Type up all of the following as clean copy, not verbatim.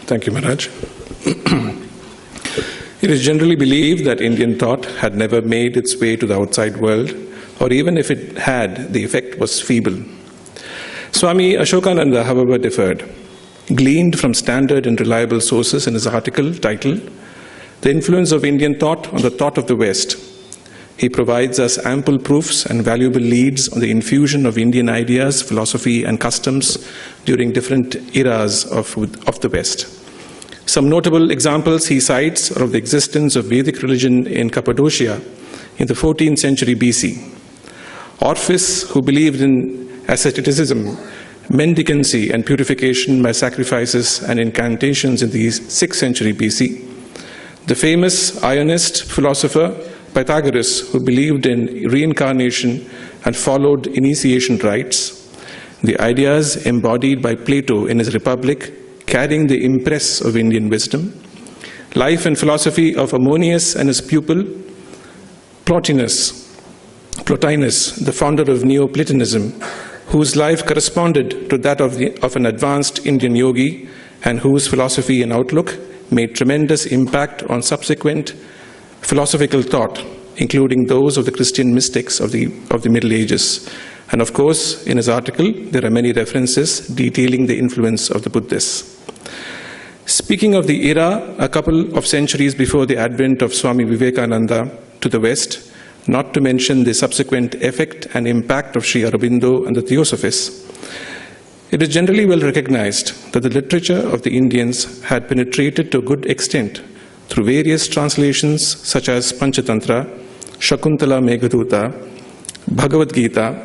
Thank you, Maharaj. It is generally believed that Indian thought had never made its way to the outside world, or even if it had, the effect was feeble. Swami Ashokananda, however, differed. Gleaned from standard and reliable sources in his article titled "The Influence of Indian Thought on the Thought of the West," he provides us ample proofs and valuable leads on the infusion of Indian ideas, philosophy, and customs during different eras of the West. Some notable examples he cites are of the existence of Vedic religion in Cappadocia in the 14th century BC. Orpheus, who believed in asceticism, mendicancy, and purification by sacrifices and incantations in the 6th century BC. The famous Ionist philosopher Pythagoras, who believed in reincarnation and followed initiation rites. The ideas embodied by Plato in his Republic, carrying the impress of Indian wisdom. Life and philosophy of Ammonius and his pupil Plotinus, the founder of Neoplatonism, whose life corresponded to that of an advanced Indian yogi and whose philosophy and outlook made tremendous impact on subsequent philosophical thought, including those of the Christian mystics of the Middle Ages. And of course, in his article, there are many references detailing the influence of the Buddhists. Speaking of the era, a couple of centuries before the advent of Swami Vivekananda to the West, not to mention the subsequent effect and impact of Sri Aurobindo and the Theosophists, it is generally well recognized that the literature of the Indians had penetrated to a good extent through various translations such as Panchatantra, Shakuntala Meghaduta, Bhagavad Gita,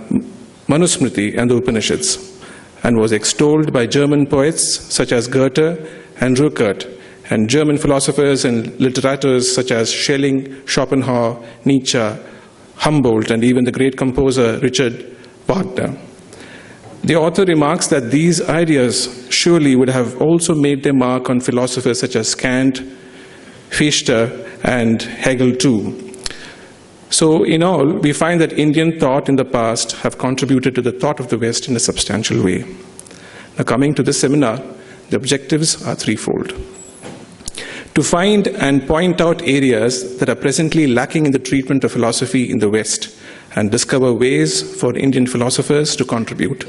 Manusmriti, and the Upanishads, and was extolled by German poets such as Goethe and Ruckert, and German philosophers and literators such as Schelling, Schopenhauer, Nietzsche, Humboldt, and even the great composer Richard Wagner. The author remarks that these ideas surely would have also made their mark on philosophers such as Kant, Fichte, and Hegel too. So in all, we find that Indian thought in the past have contributed to the thought of the West in a substantial way. Now coming to this seminar, the objectives are threefold. To find and point out areas that are presently lacking in the treatment of philosophy in the West and discover ways for Indian philosophers to contribute.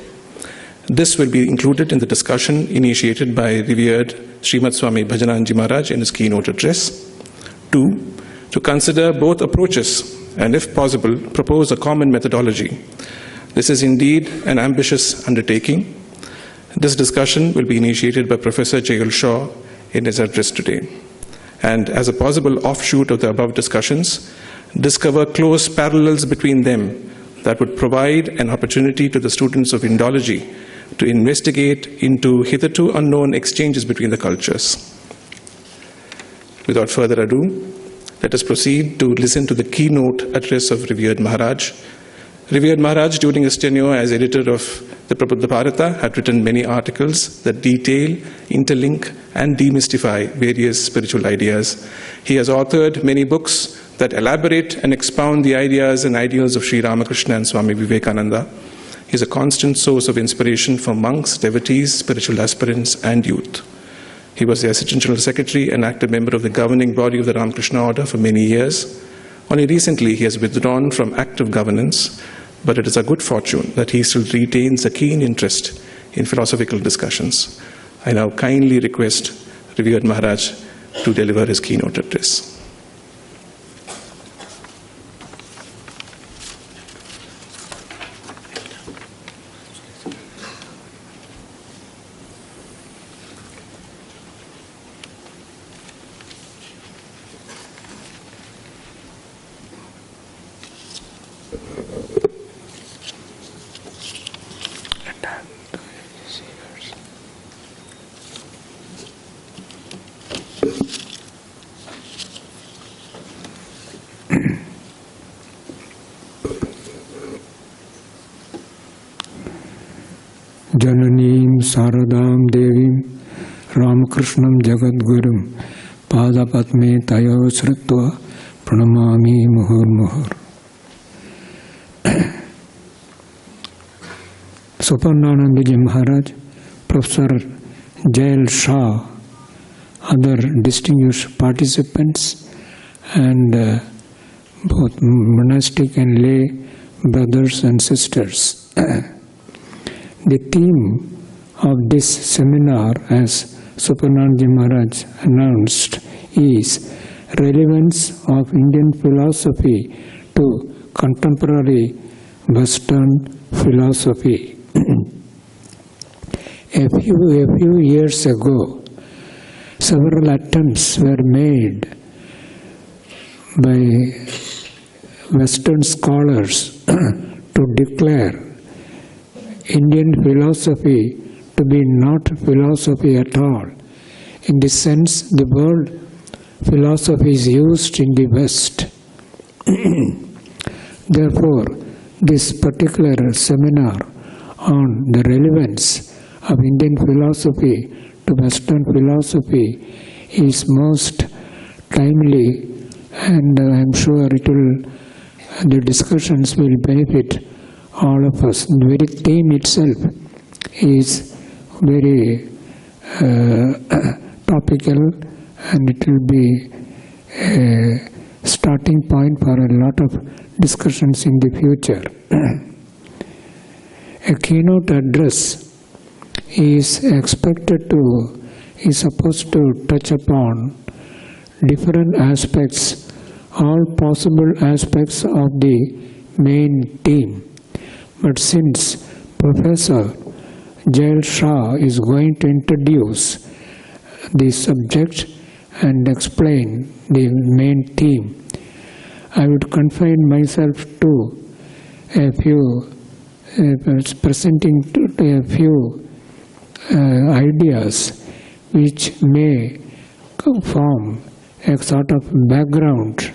This will be included in the discussion initiated by revered Srimad Swami Bhajanananda Maharaj in his keynote address. 2, to consider both approaches and, if possible, propose a common methodology. This is indeed an ambitious undertaking. This discussion will be initiated by Professor Jayal Shaw in his address today. And as a possible offshoot of the above discussions, discover close parallels between them that would provide an opportunity to the students of Indology to investigate into hitherto unknown exchanges between the cultures. Without further ado, let us proceed to listen to the keynote address of revered Maharaj. Revered Maharaj, during his tenure as editor of the Prabhupada Bharata, had written many articles that detail, interlink, and demystify various spiritual ideas. He has authored many books that elaborate and expound the ideas and ideals of Sri Ramakrishna and Swami Vivekananda. He is a constant source of inspiration for monks, devotees, spiritual aspirants, and youth. He was the Assistant General Secretary and active member of the governing body of the Ramakrishna Order for many years. Only recently he has withdrawn from active governance, but it is a good fortune that he still retains a keen interest in philosophical discussions. I now kindly request revered Maharaj to deliver his keynote address. Jananim Saradam Devim Ramakrishnam Jagadgurum Padapatme Tayo Sritva Pranamami Muhur Muhur. Sopananandaji Maharaj, Professor Jayal Shah, other distinguished participants, and both monastic and lay brothers and sisters. The theme of this seminar, as Supananji Maharaj announced, is Relevance of Indian Philosophy to Contemporary Western Philosophy. A few years ago, several attempts were made by Western scholars to declare Indian philosophy to be not philosophy at all. In this sense, the word philosophy is used in the West. Therefore, this particular seminar on the relevance of Indian philosophy to Western philosophy is most timely, and I am sure the discussions will benefit all of us. The very theme itself is very topical, and it will be a starting point for a lot of discussions in the future. A keynote address is supposed to touch upon different aspects, all possible aspects of the main theme. But since Professor Jail Shah is going to introduce the subject and explain the main theme, I would confine myself to presenting a few ideas which may form a sort of background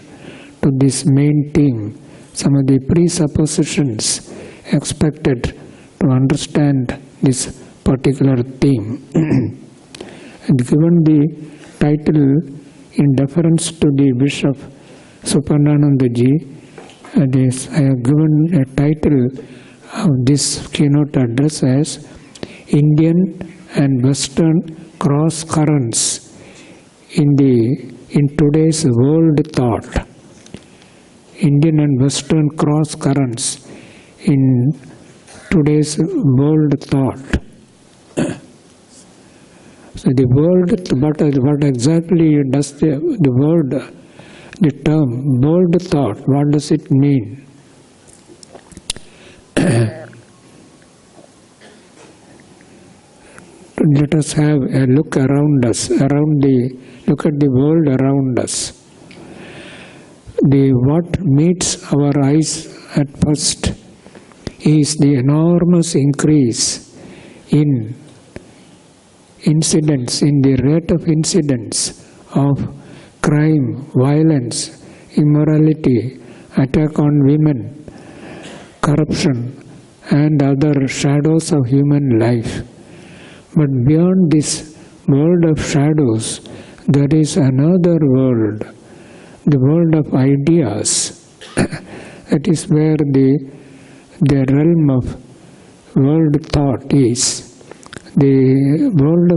to this main theme, some of the presuppositions expected to understand this particular theme. And given the title in deference to the wish of Supananandaji, I have given a title of this keynote address as Indian and Western Cross Currents in today's world thought. Indian and Western cross currents in today's world thought. So the world, what exactly does the term world thought, what does it mean? Let us have a look around us, look at the world around us. What meets our eyes at first is the enormous increase in incidents, in the rate of incidents of crime, violence, immorality, attack on women, corruption, and other shadows of human life. But beyond this world of shadows, there is another world, the world of ideas. That is where the realm of world thought is. The world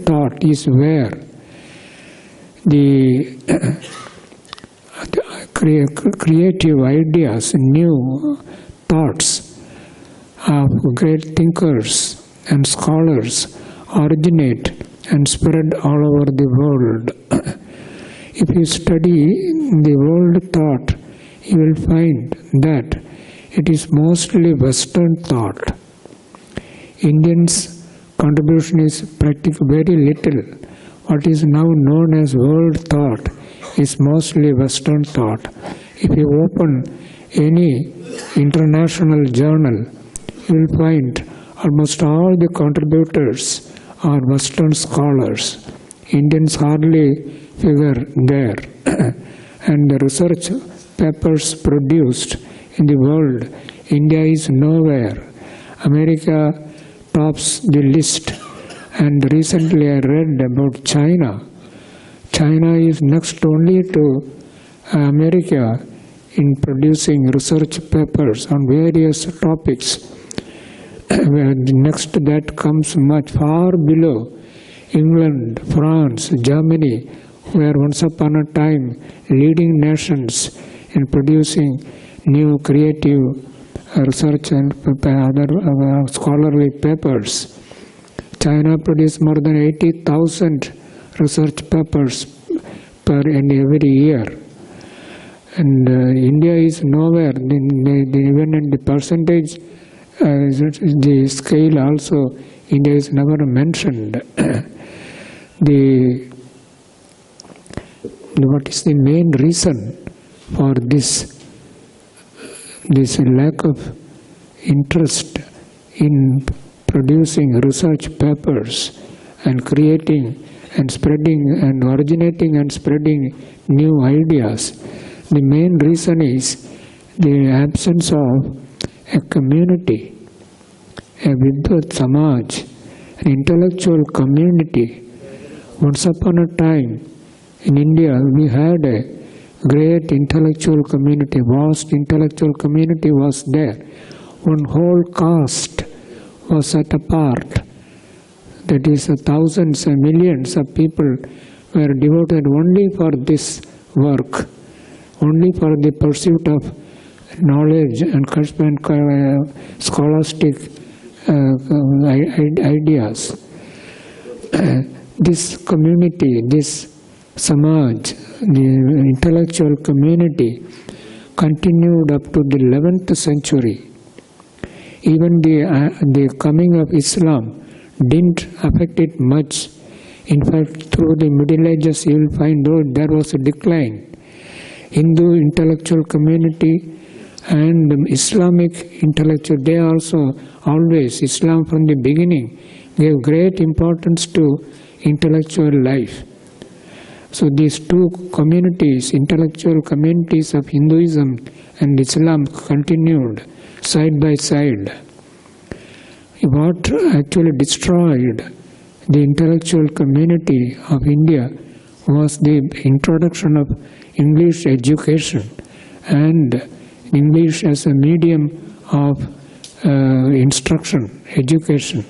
thought is where the creative ideas, new thoughts of great thinkers and scholars originate and spread all over the world. If you study the world thought, you will find that it is mostly Western thought. Indians' contribution is practically very little. What is now known as world thought is mostly Western thought. If you open any international journal, you will find almost all the contributors are Western scholars. Indians hardly figure there. And the research papers produced in the world, India is nowhere. America tops the list. And recently I read about China. China is next only to America in producing research papers on various topics. Next to that comes much far below England, France, Germany, were once upon a time leading nations in producing new creative research and other scholarly papers. China produced more than 80,000 research papers in every year. And India is nowhere, even in the percentage, the scale also, India is never mentioned. What is the main reason for this lack of interest in producing research papers and creating and spreading and originating and spreading new ideas? The main reason is the absence of a community, a Vidvat Samaj, an intellectual community. Once upon a time in India we had a great intellectual community, vast intellectual community was there. One whole caste was set apart. That is, thousands and millions of people were devoted only for this work, only for the pursuit of knowledge and scholastic ideas. This community, this Samaj, the intellectual community, continued up to the 11th century. Even the coming of Islam didn't affect it much. In fact, through the Middle Ages, you will find out there was a decline. Hindu intellectual community and Islamic intellectual, they also always, Islam from the beginning, gave great importance to intellectual life. So these two communities, intellectual communities of Hinduism and Islam, continued side by side. What actually destroyed the intellectual community of India was the introduction of English education and English as a medium of instruction, education.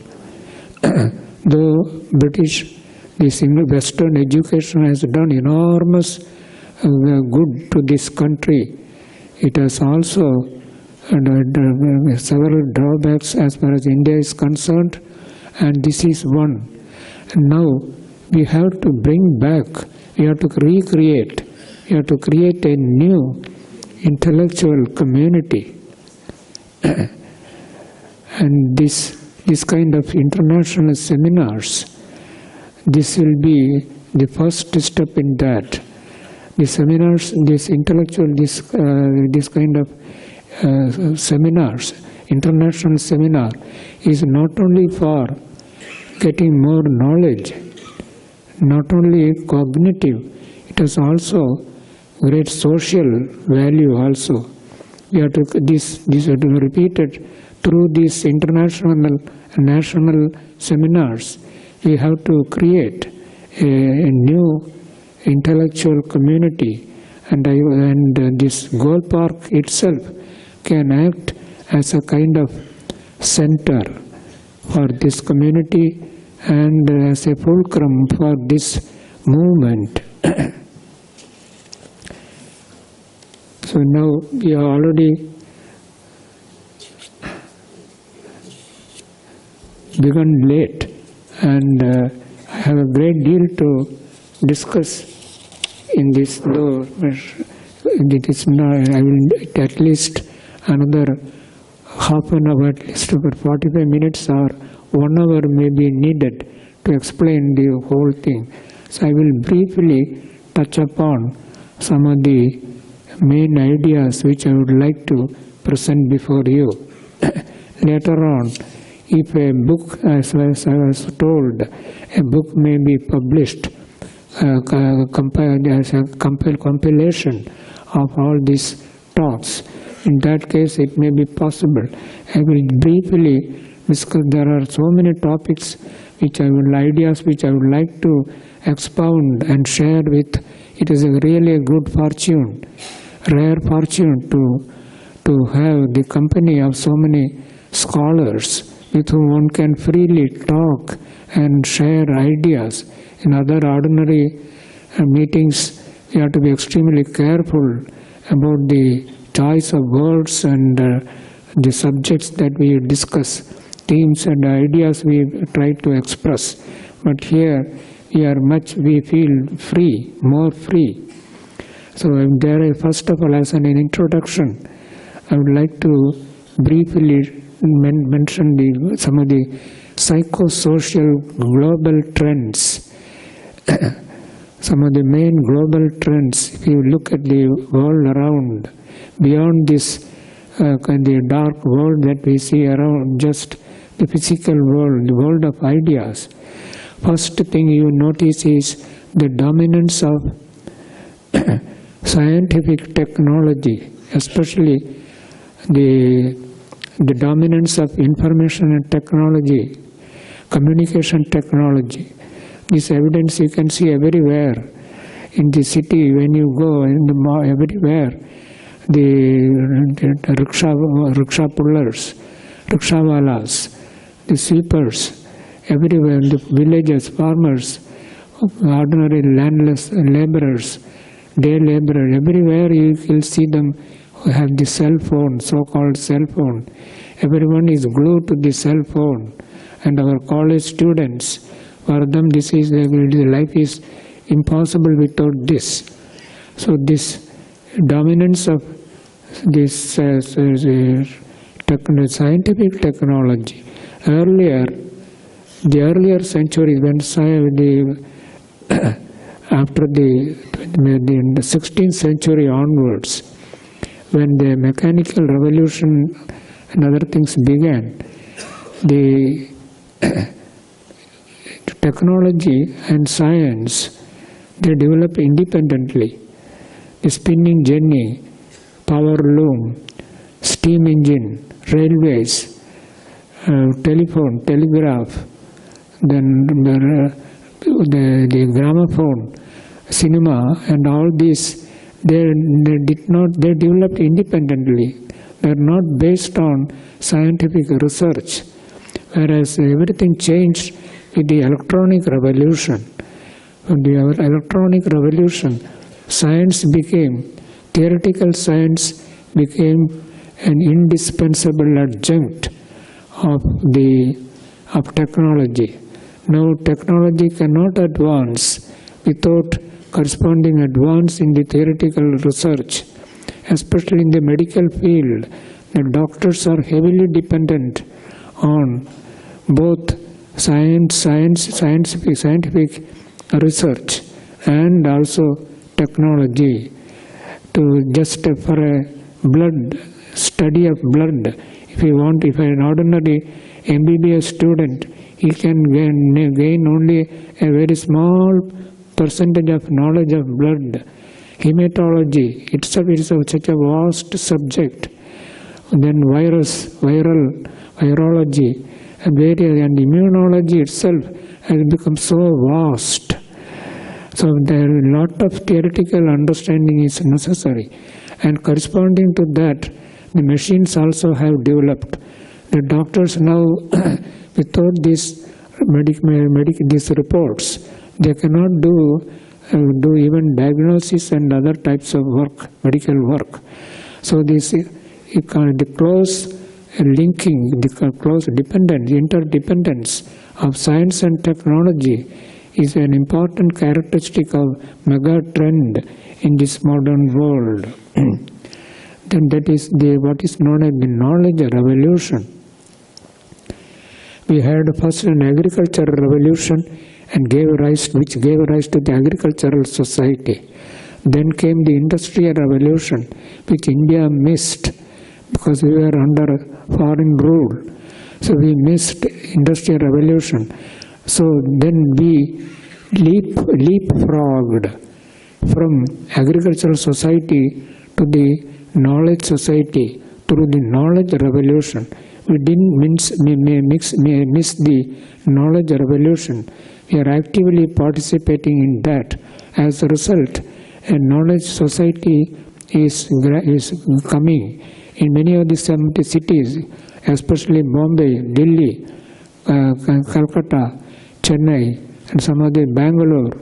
Though British, this Western education has done enormous good to this country, it has also several drawbacks as far as India is concerned, and this is one. And now we have to bring back, we have to recreate, we have to create a new intellectual community. And this kind of international seminars, this will be the first step in that. The seminars, this intellectual, this kind of seminars, international seminar, is not only for getting more knowledge, not only cognitive, it has also great social value also. We have to, this have to be repeated through these international and national seminars. We have to create a new intellectual community, and this Goal Park itself can act as a kind of center for this community and as a fulcrum for this movement. So now we are already begun late, and I have a great deal to discuss in this, though it is not, I will at least another half an hour, at least about 45 minutes or 1 hour may be needed to explain the whole thing. So I will briefly touch upon some of the main ideas which I would like to present before you. Later on, if a book, as I was told, a book may be published as a compilation of all these talks. In that case, it may be possible. I will briefly discuss. There are so many topics ideas which I would like to expound and share with. It is really a good fortune, rare fortune to have the company of so many scholars with whom one can freely talk and share ideas. In other ordinary meetings, we have to be extremely careful about the choice of words and the subjects that we discuss, themes and ideas we try to express. But here we feel free, more free. So first of all, as an introduction, I would like to briefly mention some of the psychosocial global trends. Some of the main global trends, if you look at the world around, beyond this the dark world that we see around, just the physical world, the world of ideas, first thing you notice is the dominance of scientific technology, especially the dominance of information and technology, communication technology. This evidence you can see everywhere. In the city, when you go in the mall, everywhere, the rickshaw pullers, rickshawalas, the sweepers, everywhere, the villages, farmers, ordinary landless laborers, day laborers, everywhere you will see them who have the cell phone, so-called cell phone. Everyone is glued to the cell phone. And our college students, for them life is impossible without this. So this dominance of this scientific technology. The earlier centuries, when after the 16th century onwards, when the mechanical revolution and other things began, the technology and science, they developed independently. The spinning jenny, power loom, steam engine, railways, telephone, telegraph, then the gramophone, cinema, and all these, they developed independently. They are not based on scientific research. Whereas everything changed with the electronic revolution. With the electronic revolution, theoretical science became an indispensable adjunct of technology. Now technology cannot advance without corresponding advance in the theoretical research. Especially in the medical field, the doctors are heavily dependent on both scientific research and also technology. For a study of blood, if an ordinary MBBS student, he can gain only a very small percentage of knowledge of blood. Hematology itself is such a vast subject. Then virology, and immunology itself has become so vast. So there a lot of theoretical understanding is necessary. And corresponding to that, the machines also have developed. The doctors now, without these reports, they cannot do even diagnosis and other types of work, medical work. So the close linking, the close interdependence of science and technology is an important characteristic of mega trend in this modern world. Then that is what is known as the knowledge revolution. We had first an agricultural revolution which gave rise to the agricultural society. Then came the industrial revolution, which India missed because we were under foreign rule. So we missed industrial revolution. So then we leapfrogged from agricultural society to the knowledge society through the knowledge revolution. We didn't miss the knowledge revolution. We are actively participating in that. As a result, a knowledge society is coming. In many of the cities, especially Bombay, Delhi, Calcutta, Chennai, and some of the Bangalore,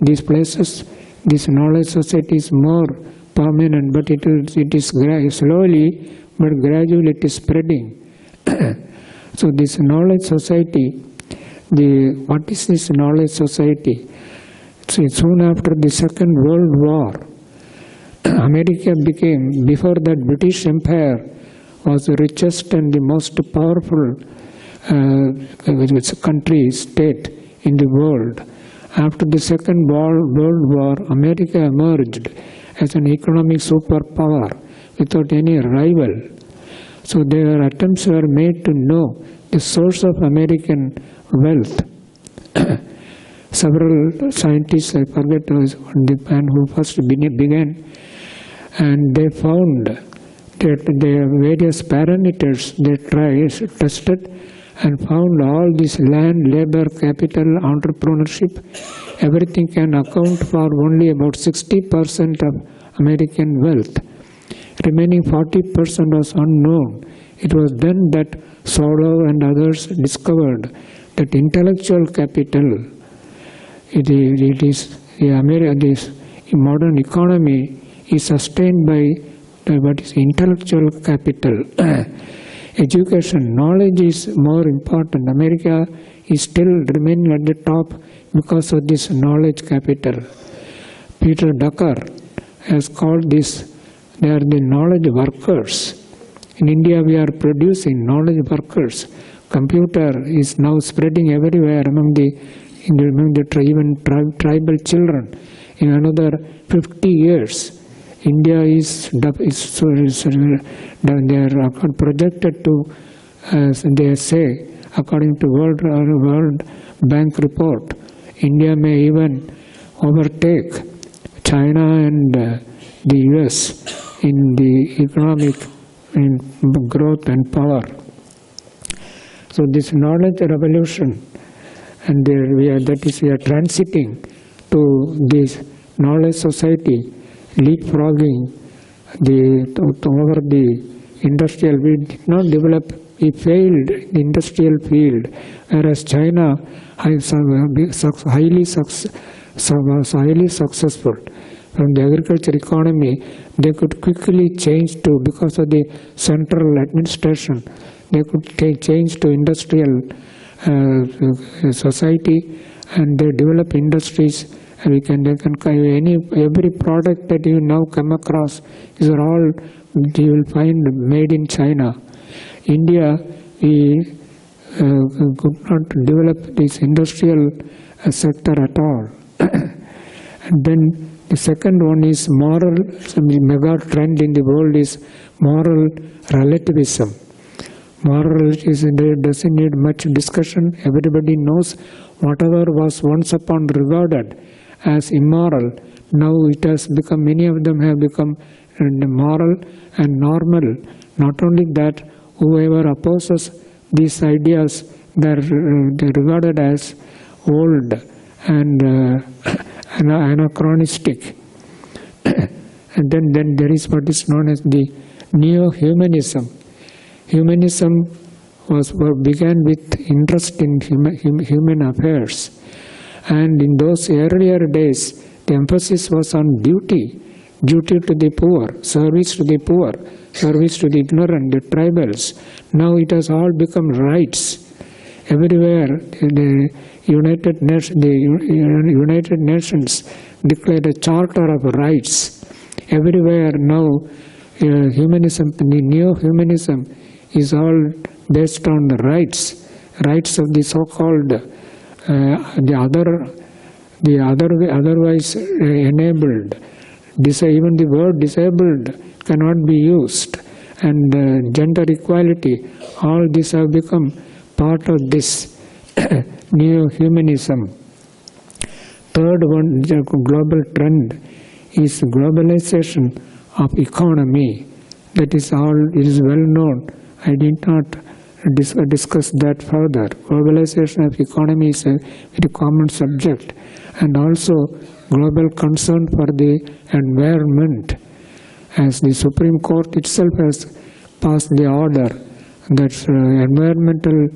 these places, this knowledge society is more permanent, but it is slowly, but gradually it is spreading. So this knowledge society, what is this knowledge society? So soon after the Second World War, America became, before that British Empire was the richest and the most powerful country, state in the world. After the Second World War, America emerged as an economic superpower without any rival. So their attempts were made to know the source of American wealth. Several scientists, I forget the man who first began, and they found that the various parameters they tested and found all this land, labor, capital, entrepreneurship, everything can account for only about 60% of American wealth. Remaining 40% was unknown. It was then that Solow and others discovered that intellectual capital, this modern economy is sustained by what is intellectual capital. Education, knowledge is more important. America is still remaining at the top because of this knowledge capital. Peter Drucker has called this, they are the knowledge workers. In India we are producing knowledge workers. Computer is now spreading everywhere among the even tribal children. In another 50 years, India is they are projected to, they say, according to World Bank report, India may even overtake China and the US in the economic growth and power. So this knowledge revolution, and we are transiting to this knowledge society, leapfrogging over the industrial. We did not develop, we failed in the industrial field, whereas China was highly successful. From the agriculture economy, they could quickly change to, because of the central administration, they could change to industrial society, and they develop industries. And every product that you now come across is all you will find made in China. India, we could not develop this industrial sector at all. And then the second one is moral. The mega trend in the world is moral relativism. Moral relativism doesn't need much discussion. Everybody knows whatever was once upon regarded as immoral, now it has become, many of them have become moral and normal. Not only that, whoever opposes these ideas, they're regarded as old and anachronistic. And then there is what is known as the neo-humanism. Humanism began with interest in human affairs. And in those earlier days, the emphasis was on duty to the poor, service to the poor, service to the ignorant, the tribals. Now it has all become rights. Everywhere, the United Nations declared a charter of rights. Everywhere now, humanism, the neo-humanism is all based on the rights of the so-called otherwise enabled. Even the word disabled cannot be used, and gender equality, all these have become part of this neo-humanism. Third one, the global trend is globalization of economy. That is all, it is well known. I did not discuss that further. Globalization of economy is a very common subject, and also global concern for the environment. As the Supreme Court itself has passed the order that environmental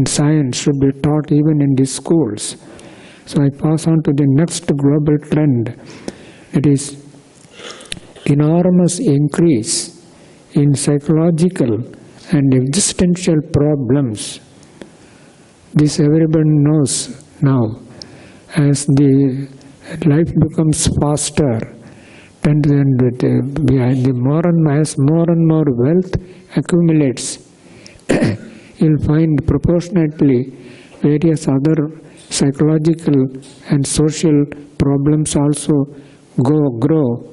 science should be taught even in the schools. So I pass on to the next global trend. It is enormous increase in psychological and existential problems. This everybody knows now. As the life becomes faster, and then as more and more wealth accumulates, you'll find proportionately various other psychological and social problems also grow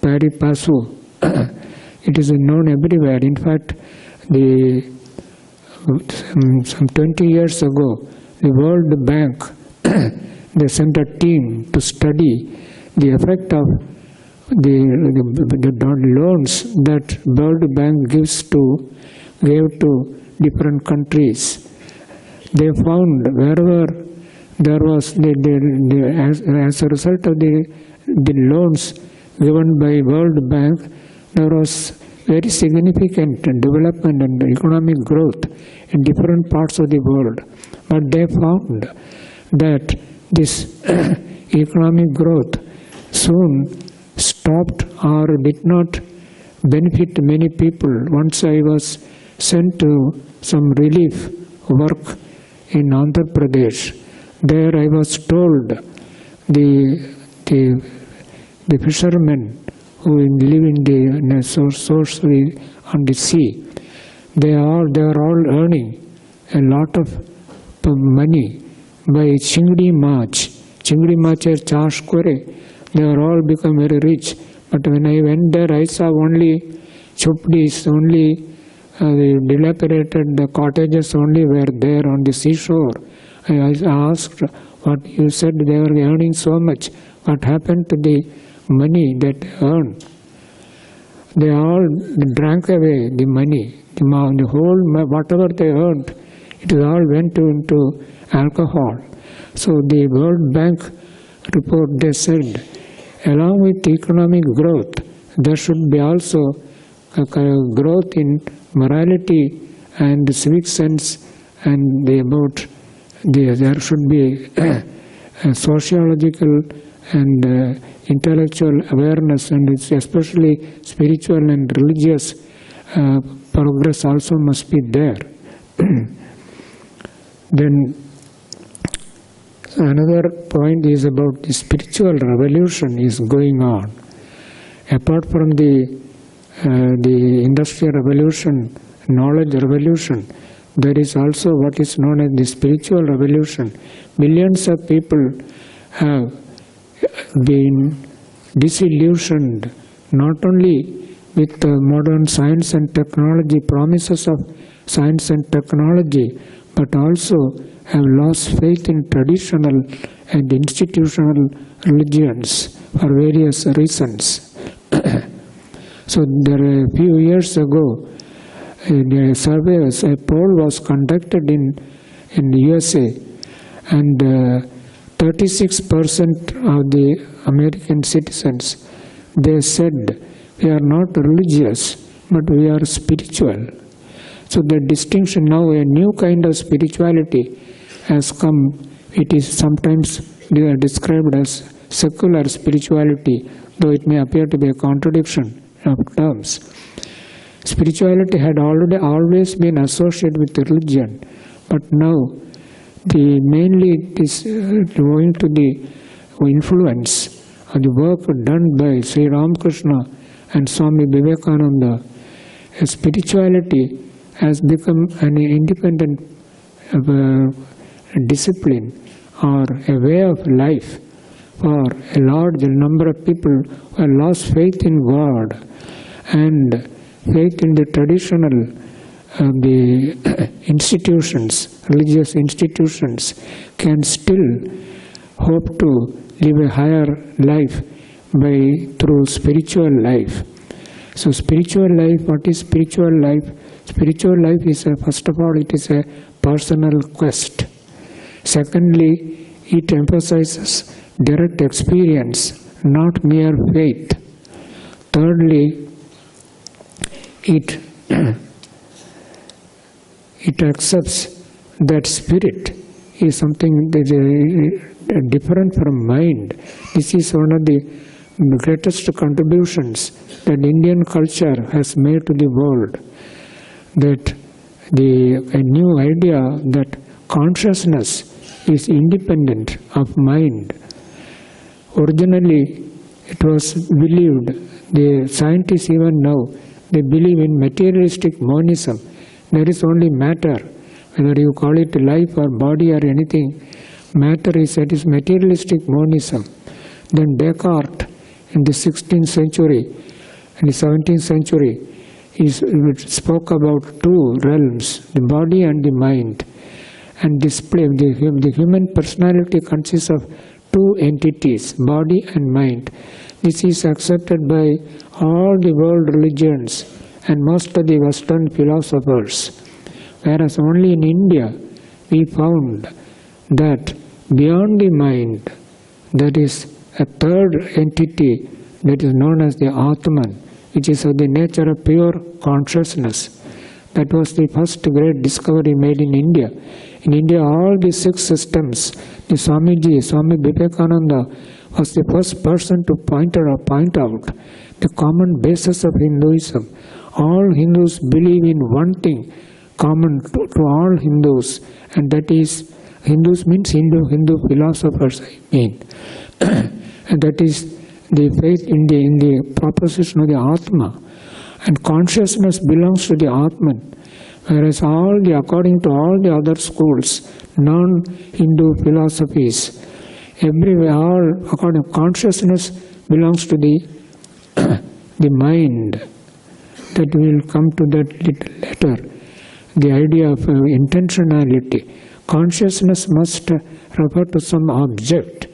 pari passu. It is known everywhere. In fact, some 20 years ago, the World Bank they sent a team to study the effect of the loans that World Bank gave to different countries. They found wherever there was as a result of the loans given by World Bank, there was very significant development and economic growth in different parts of the world. But they found that this economic growth soon stopped or did not benefit many people. Once I was sent to some relief work in Andhra Pradesh. There I was told the fishermen who live in the source on the sea, they are all earning a lot of money by chingdi mach charge kore. They are all become very rich. But when I went there, I saw only chupdis, only dilapidated the cottages only were there on the seashore. I asked, what you said they were earning so much. What happened to the money that they earned? They all drank away the money. The whole, whatever they earned, it all went into alcohol. So the World Bank report, they said, along with economic growth, there should be also a growth in morality and the civic sense, and there should be sociological and intellectual awareness, and it's especially spiritual and religious progress also must be there. Then another point is about the spiritual revolution is going on. Apart from the industrial revolution, knowledge revolution, there is also what is known as the spiritual revolution. Millions of people have been disillusioned not only with modern science and technology, promises of science and technology, but also have lost faith in traditional and institutional religions for various reasons. So there a few years ago, a poll was conducted in the USA, and 36% of the American citizens, they said, we are not religious, but we are spiritual. So the distinction now, a new kind of spirituality has come. It is sometimes described as secular spirituality, though it may appear to be a contradiction of terms. Spirituality had always been associated with religion, but now mainly it is owing to the influence of the work done by Sri Ramakrishna and Swami Bhajanananda. Spirituality has become an independent discipline or a way of life for a large number of people who have lost faith in God and faith in the traditional the institutions, religious institutions, can still hope to live a higher life through spiritual life. So spiritual life, what is spiritual life? Spiritual life is, first of all, it is a personal quest. Secondly, it emphasizes direct experience, not mere faith. Thirdly, it it accepts that spirit is something that is different from mind. This is one of the greatest contributions that Indian culture has made to the world. That a new idea that consciousness is independent of mind. Originally, it was believed, the scientists even now, they believe in materialistic monism. There is only matter, whether you call it life or body or anything, matter is materialistic monism. Then Descartes in the 16th century and the 17th century spoke about two realms, the body and the mind. And the human personality consists of two entities, body and mind. This is accepted by all the world religions and most of the Western philosophers. Whereas only in India we found that beyond the mind there is a third entity that is known as the Atman, which is of the nature of pure consciousness. That was the first great discovery made in India. In India, all the 6 systems, the Swami Bhajanananda was the first person to point out the common basis of Hinduism. All Hindus believe in one thing common to all Hindus, and that is, Hindus means Hindu philosophers, I mean. And that is the faith in the proposition of the Atma. And consciousness belongs to the Atman. Whereas according to all the other schools, non-Hindu philosophies, according to consciousness belongs to the mind. That we will come to that little later. The idea of intentionality. Consciousness must refer to some object.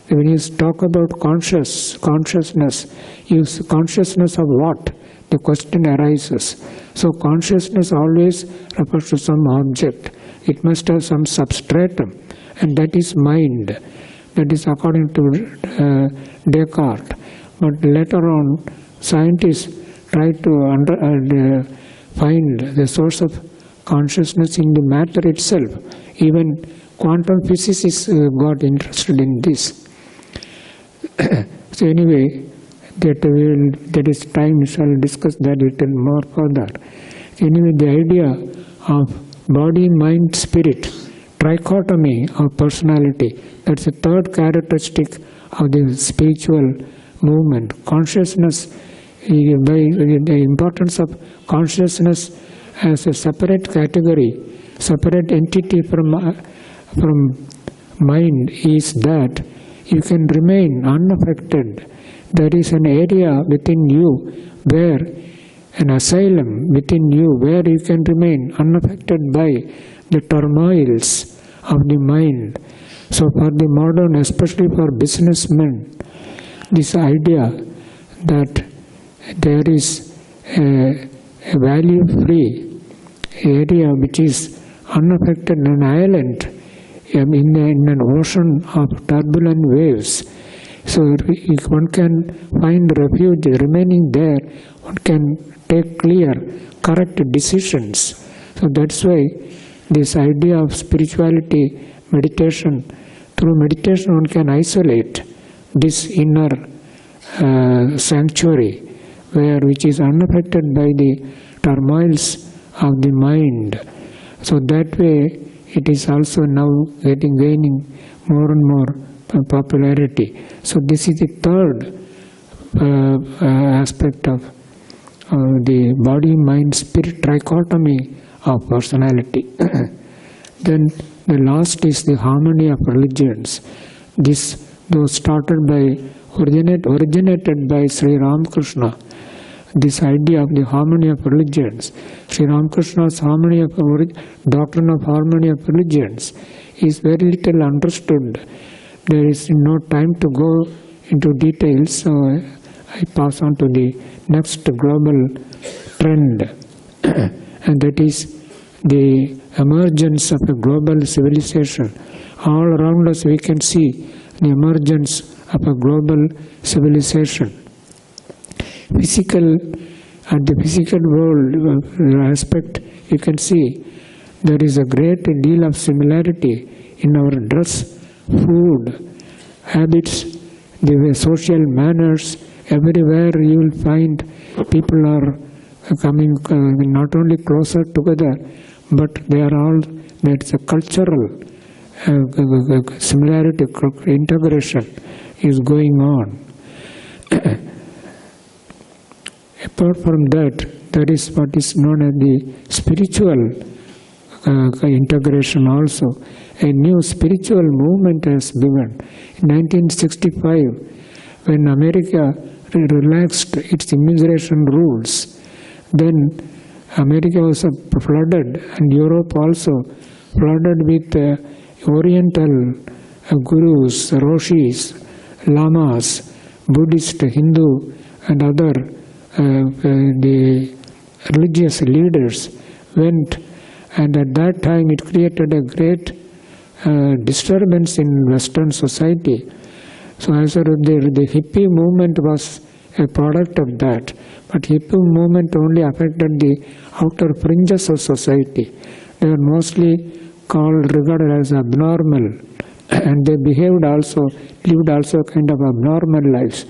When you talk about consciousness, use consciousness of what? The question arises. So consciousness always refers to some object. It must have some substratum, and that is mind. That is according to Descartes. But later on, scientists try to find the source of consciousness in the matter itself. Even quantum physicists got interested in this. So anyway, that is time we shall discuss that a little more further. Anyway, the idea of body, mind, spirit, trichotomy of personality, that's the third characteristic of the spiritual movement. Consciousness, the importance of consciousness as a separate category, separate entity from mind is that you can remain unaffected. There is an area within you where, an asylum within you where you can remain unaffected by the turmoils of the mind. So for the modern, especially for businessmen, this idea that there is a value-free area which is unaffected, an island in an ocean of turbulent waves. So if one can find refuge remaining there, one can take clear, correct decisions. So that's why this idea of spirituality, meditation, through meditation one can isolate this inner sanctuary which is unaffected by the turmoils of the mind. So that way it is also now gaining more and more popularity. So this is the third aspect of the body, mind, spirit trichotomy of personality. Then the last is the harmony of religions. Those originated by Sri Ramakrishna. This idea of the harmony of religions, Sri Ramakrishna's doctrine of harmony of religions is very little understood. There is no time to go into details, so I pass on to the next global trend, and that is the emergence of a global civilization. All around us we can see the emergence of a global civilization. Physical At the physical world aspect, you can see there is a great deal of similarity in our dress, food, habits, the social manners. Everywhere you will find people are coming not only closer together, but they are all, that's a cultural similarity, integration is going on. Apart from that, there is what is known as the spiritual integration also. A new spiritual movement has begun. In 1965, when America relaxed its immigration rules, then America was flooded, and Europe also flooded with Oriental gurus, roshis, lamas, Buddhist, Hindu, and other the religious leaders went, and at that time it created a great disturbance in Western society. So as the hippie movement was a product of that, but hippie movement only affected the outer fringes of society. They were mostly regarded as abnormal, and they lived also kind of abnormal lives.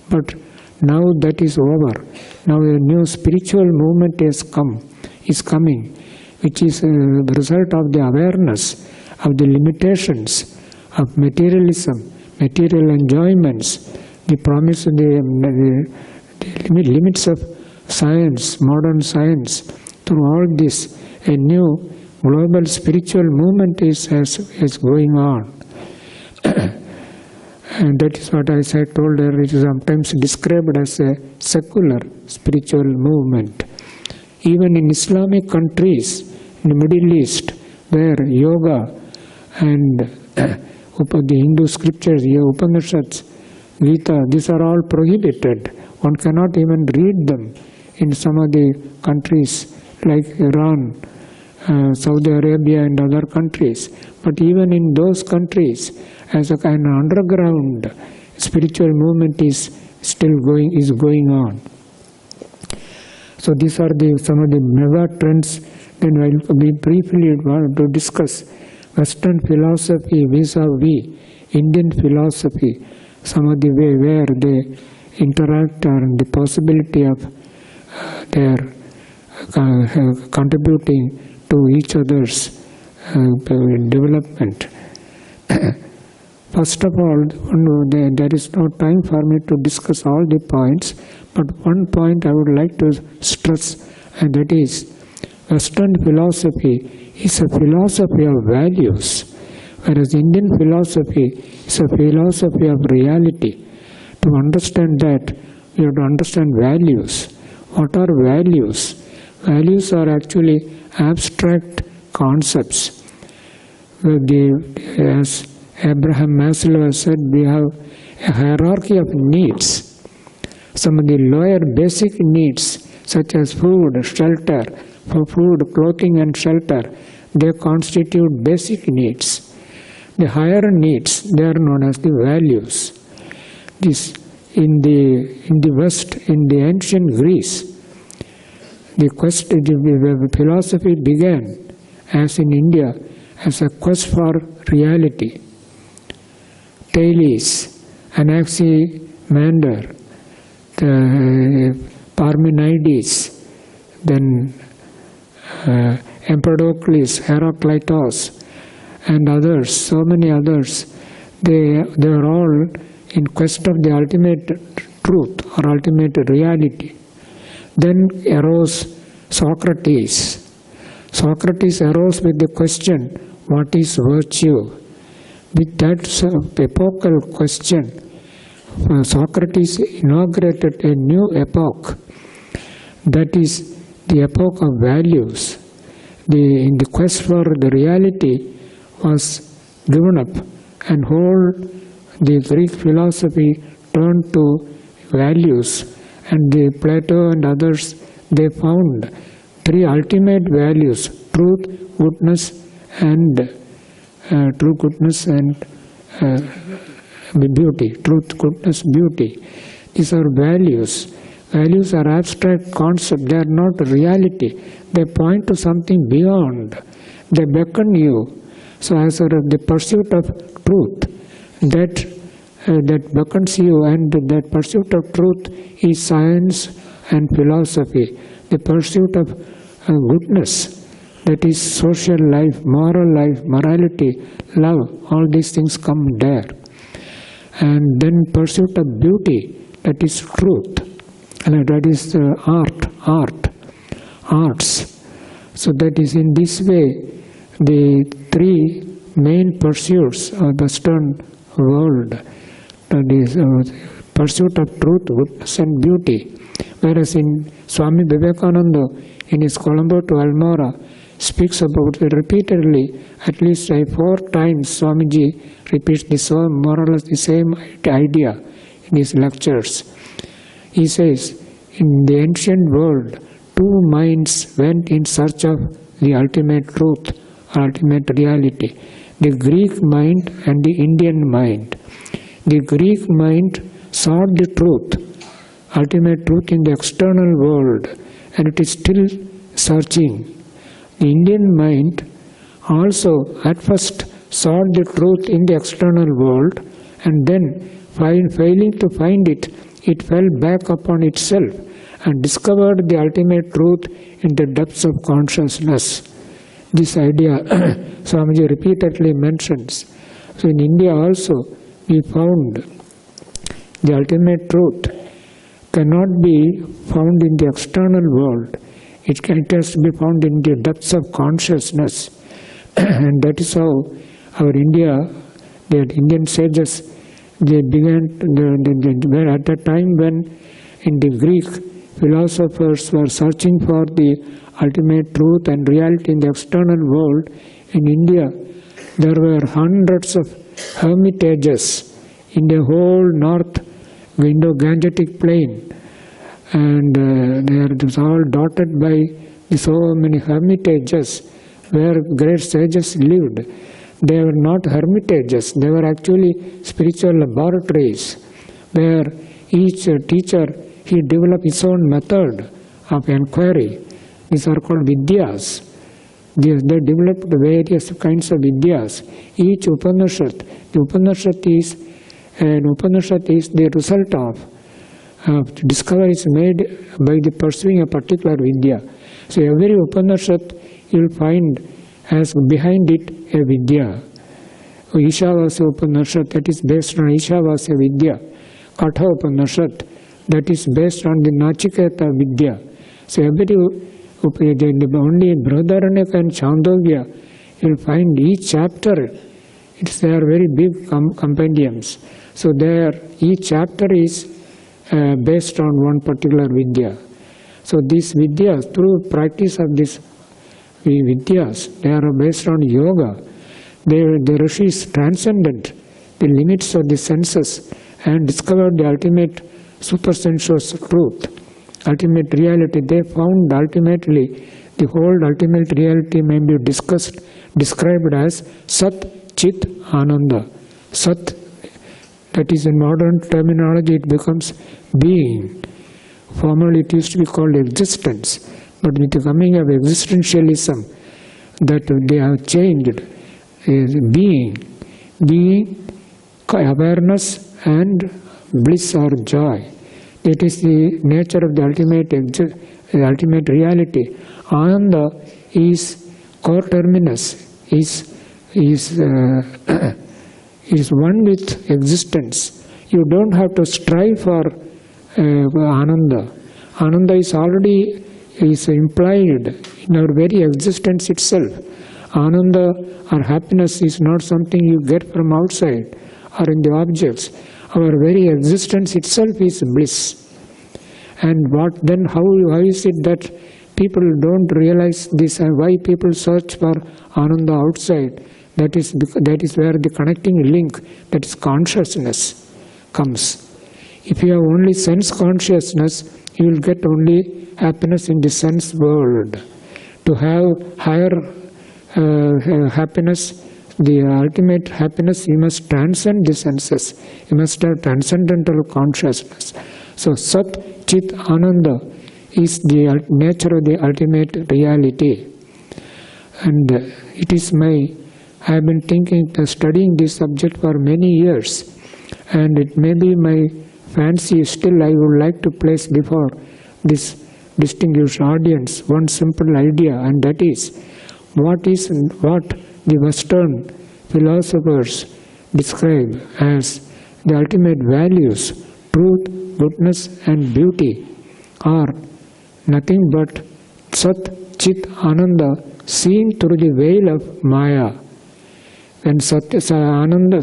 But now that is over. Now a new spiritual movement is coming, which is a result of the awareness of the limitations of materialism, material enjoyments, the promise of the limits of science, modern science. Through all this, a new global spiritual movement is going on. And that is what I told her. It is sometimes described as a secular spiritual movement. Even in Islamic countries, in the Middle East, where yoga and the Hindu scriptures, Upanishads, Gita, these are all prohibited. One cannot even read them in some of the countries like Iran, Saudi Arabia and other countries. But even in those countries, as a kind of underground spiritual movement is still going on. So these are some of the mega trends. Then I will briefly want to discuss Western philosophy vis-a-vis Indian philosophy, some of the way where they interact and the possibility of their contributing to each other's development. First of all, there is no time for me to discuss all the points, but one point I would like to stress, and that is Western philosophy is a philosophy of values, whereas Indian philosophy is a philosophy of reality. To understand that, we have to understand values. What are values? Values are actually abstract concepts. As Abraham Maslow has said, we have a hierarchy of needs. Some of the lower basic needs, such as food, shelter, clothing and shelter, they constitute basic needs. The higher needs, they are known as the values. This in the West, in the ancient Greece, the philosophy began, as in India, as a quest for reality. Thales, Anaximander, Parmenides, then Empedocles, Heraclitus, and others, so many others, they are all in quest of the ultimate truth or ultimate reality. Then arose Socrates. Socrates arose with the question, what is virtue? With that epochal question, Socrates inaugurated a new epoch, that is the epoch of values. In the quest for the reality was given up, and whole the Greek philosophy turned to values, and the Plato and others, they found three ultimate values: truth, goodness, and beauty. Truth, goodness, beauty. These are values. Values are abstract concepts, they are not reality. They point to something beyond. They beckon you. So as the pursuit of truth, that beckons you, and that pursuit of truth is science and philosophy. The pursuit of goodness, that is social life, moral life, morality, love, all these things come there. And then pursuit of beauty, that is truth, and that is arts. So that is in this way the three main pursuits of the Western world, that is pursuit of truth, goodness and beauty. Whereas in Swami Vivekananda, in his Colombo to Almora, speaks about it repeatedly, at least 4 times Swamiji repeats more or less the same idea in his lectures. He says, in the ancient world, 2 minds went in search of the ultimate truth, ultimate reality. The Greek mind and the Indian mind. The Greek mind sought the truth, ultimate truth in the external world, and it is still searching. The Indian mind also at first sought the truth in the external world, and then failing to find it, it fell back upon itself and discovered the ultimate truth in the depths of consciousness. This idea Swamiji repeatedly mentions. So in India also we found the ultimate truth cannot be found in the external world. It has to be found in the depths of consciousness. And that is how our India, the Indian sages, they began, where at the time when in the Greek philosophers were searching for the ultimate truth and reality in the external world, in India there were hundreds of hermitages in the whole north Indo-Gangetic plain, and they are all dotted by so many hermitages where great sages lived. They were not hermitages, they were actually spiritual laboratories where each teacher, he developed his own method of inquiry. These are called vidyas. They developed various kinds of vidyas. Each Upanishad, the Upanishad is the result of discoveries made by the pursuing a particular vidya. So every Upanishad you will find has behind it a vidya. Ishavasya Upanishad, that is based on Ishavasya vidya. Katha Upanishad, that is based on the Nachiketa vidya. So every only Brihadaranyaka and Chandogya, you will find each chapter, they are very big compendiums. So there, each chapter is based on one particular vidya. So these vidyas, through practice of these vidyas, they are based on yoga. The rishis transcended the limits of the senses and discovered the ultimate supersensuous truth, ultimate reality. They found ultimately the whole ultimate reality may be described as Sat Chit Ananda. Sat, that is in modern terminology, it becomes being. Formerly it used to be called existence, but with the coming of existentialism, that they have changed is being, awareness and bliss or joy. It is the nature of the ultimate reality. Ananda is coterminous, is one with existence. You don't have to strive for Ananda. Ananda is already implied in our very existence itself. Ananda or happiness is not something you get from outside or in the objects. Our very existence itself is bliss. And how is it that people don't realize this, and why people search for Ananda outside? That is where the connecting link, that is consciousness, comes. If you have only sense consciousness, you will get only happiness in the sense world. To have higher happiness, the ultimate happiness, you must transcend the senses. You must have transcendental consciousness. So Sat Chit Ananda is the nature of the ultimate reality. And it is I have been studying this subject for many years, and it may be my fancy. Still, I would like to place before this distinguished audience one simple idea, and that is what the Western philosophers describe as the ultimate values, truth, goodness, and beauty, are nothing but Sat Chit Ananda seen through the veil of Maya. When Sat Chit Ananda,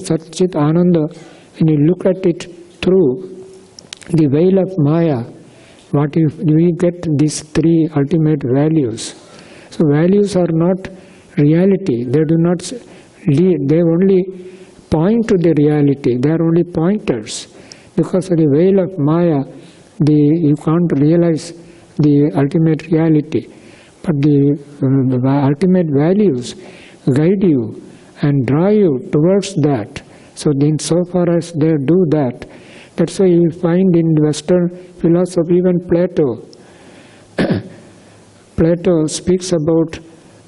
when you look at it through the veil of Maya, we get these three ultimate values. So values are not reality. They do not lead. They only point to the reality. They are only pointers. Because of the veil of Maya, you can't realize the ultimate reality. But the ultimate values guide you and draw you towards that. So insofar as they do that, that's why you find in Western philosophy, even Plato. Plato speaks about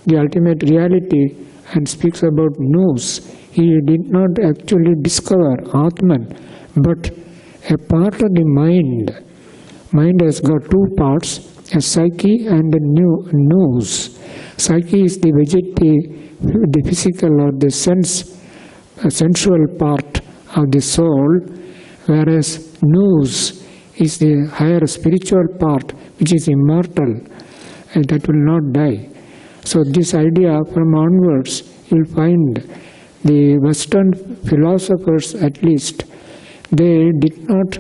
the ultimate reality and speaks about nous. He did not actually discover Atman, but a part of the mind. Mind has got two parts, a psyche and a nous. Psyche is the physical or the sensual part of the soul, whereas nous is the higher spiritual part, which is immortal and that will not die. So this idea from onwards, you will find the Western philosophers at least, they did not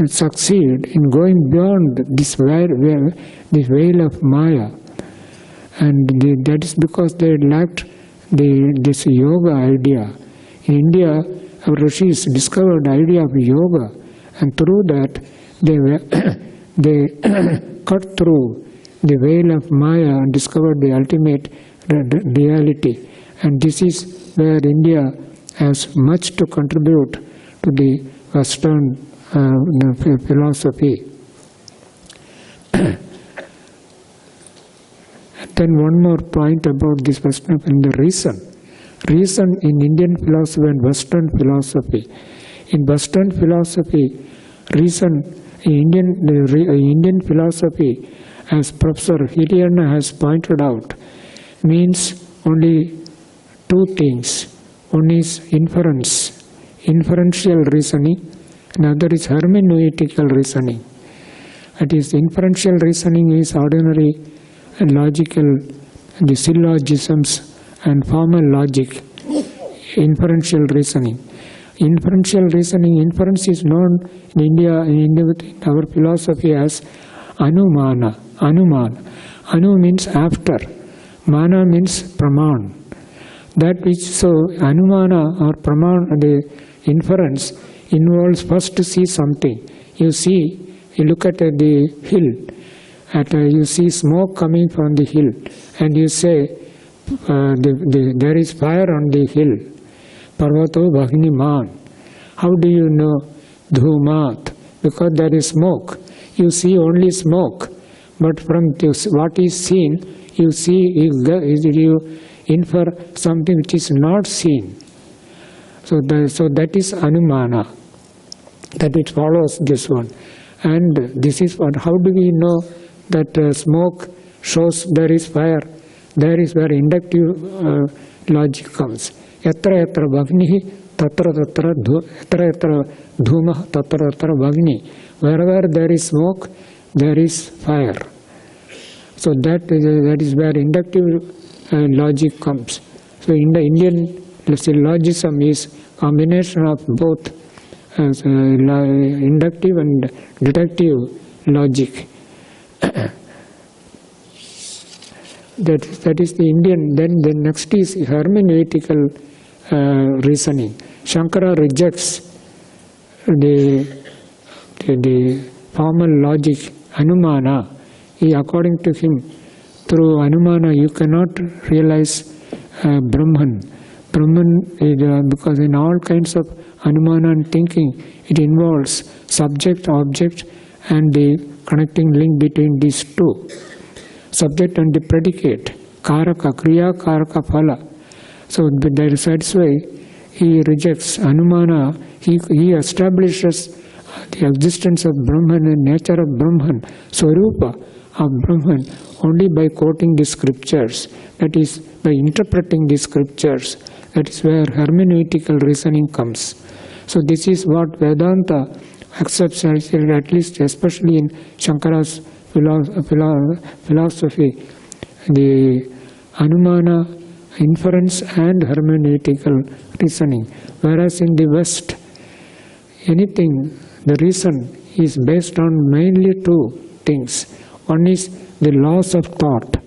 succeed in going beyond this veil of Maya. And that is because they lacked this yoga idea. In India, our rishis discovered the idea of yoga, and through that they cut through the veil of Maya and discovered the ultimate reality. And this is where India has much to contribute to the Western philosophy. Then one more point about this Western in the reason. Reason in Indian philosophy and Western philosophy. In Western philosophy, reason in Indian philosophy, as Professor Hiriyanna has pointed out, means only two things. One is inference, inferential reasoning, another is hermeneutical reasoning. That is, inferential reasoning is ordinary and logical, the syllogisms and formal logic. Inferential reasoning. Inferential reasoning, inference is known in India, in our philosophy as anumana. Anumana. Anu means after. Mana means praman. That which, so anumana or praman, the inference involves first to see something. You look at the hill, you see smoke coming from the hill, and you say, there is fire on the hill. Parvato Bhagniman. How do you know? Dhumat. Because there is smoke. You see only smoke. But from what is seen, you infer something which is not seen. So that is anumana. That it follows this one. And this is what, how do we know that smoke shows there is fire? There is where inductive logic comes. Yatra yatra bhagnihi tatra tatra dhuma tatra tatra bhagni. Wherever there is smoke, there is fire. So that is where inductive logic comes. So in the Indian syllogism is combination of both inductive and deductive logic. That is the Indian. Then the next is hermeneutical reasoning. Shankara rejects the formal logic, anumana. According to him, through anumana you cannot realize Brahman. Brahman, because in all kinds of Anumana and thinking, it involves subject, object, and the connecting link between these two. Subject and the predicate, Karaka, Kriya, Karaka, Phala. So that's why he rejects Anumana. He establishes the existence of Brahman and nature of Brahman, Swarupa of Brahman, only by quoting the scriptures, that is, by interpreting the scriptures. That is where hermeneutical reasoning comes. So this is what Vedanta accepts, at least especially in Shankara's philosophy, the Anumana, inference and hermeneutical reasoning. Whereas in the West, anything, the reason is based on mainly two things. One is the laws of thought.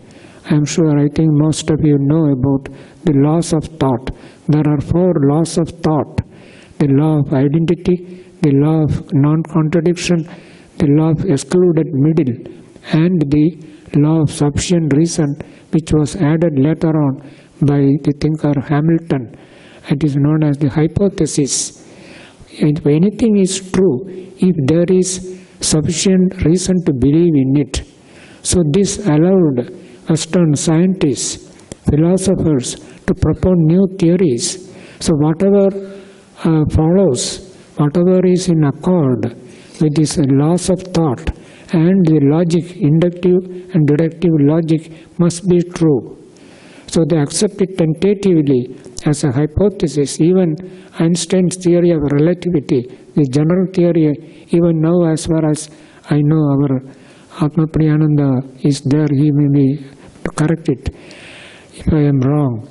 I think most of you know about the laws of thought. There are 4 laws of thought. The law of identity, the law of non-contradiction, the law of excluded middle, and the law of sufficient reason, which was added later on by the thinker Hamilton. It is known as the hypothesis. If anything is true, if there is sufficient reason to believe in it. So this allowed Western scientists, philosophers to propose new theories. So whatever follows, whatever is in accord with these laws of thought and the logic, inductive and deductive logic must be true. So they accept it tentatively as a hypothesis. Even Einstein's theory of relativity, the general theory, even now as far as I know, our Atma Priyananda is there, he may be to correct it if I am wrong.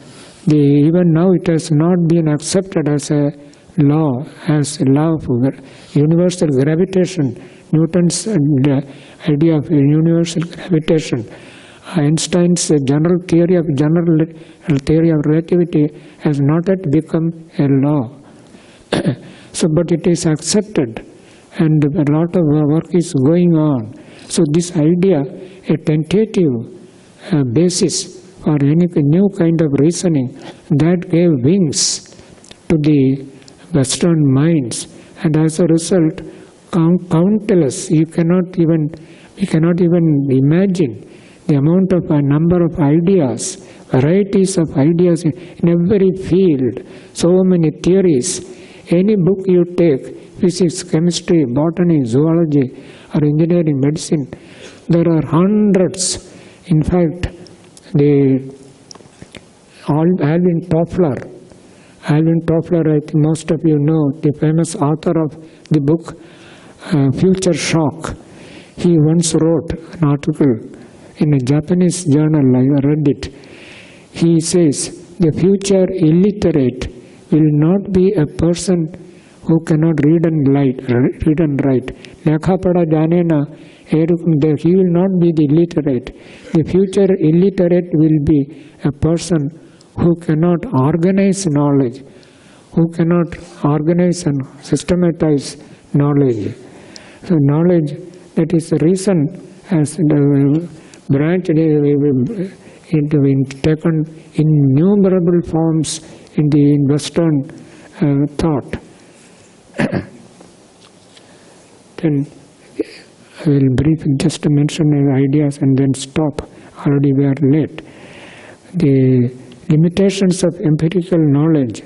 Even now it has not been accepted as a law of universal gravitation. Newton's idea of universal gravitation, Einstein's general theory of relativity has not yet become a law. So, but it is accepted, and a lot of work is going on. So, this idea, a tentative basis for any new kind of reasoning, that gave wings to the Western minds, and as a result, countless. We cannot even imagine the amount of a number of ideas, varieties of ideas in every field, so many theories. Any book you take, physics, chemistry, botany, zoology, or engineering, medicine, there are hundreds. In fact, Alvin Toffler, I think most of you know, the famous author of the book Future Shock. He once wrote an article in a Japanese journal, I read it. He says, the future illiterate will not be a person who cannot read and write. Lekha pada jane na, he will not be the illiterate. The future illiterate will be a person who cannot organize knowledge, who cannot organize and systematize knowledge. So knowledge, that is the reason, has branched into taken innumerable forms in the Western thought. Then I will briefly just mention ideas and then stop. Already we are late. The limitations of empirical knowledge,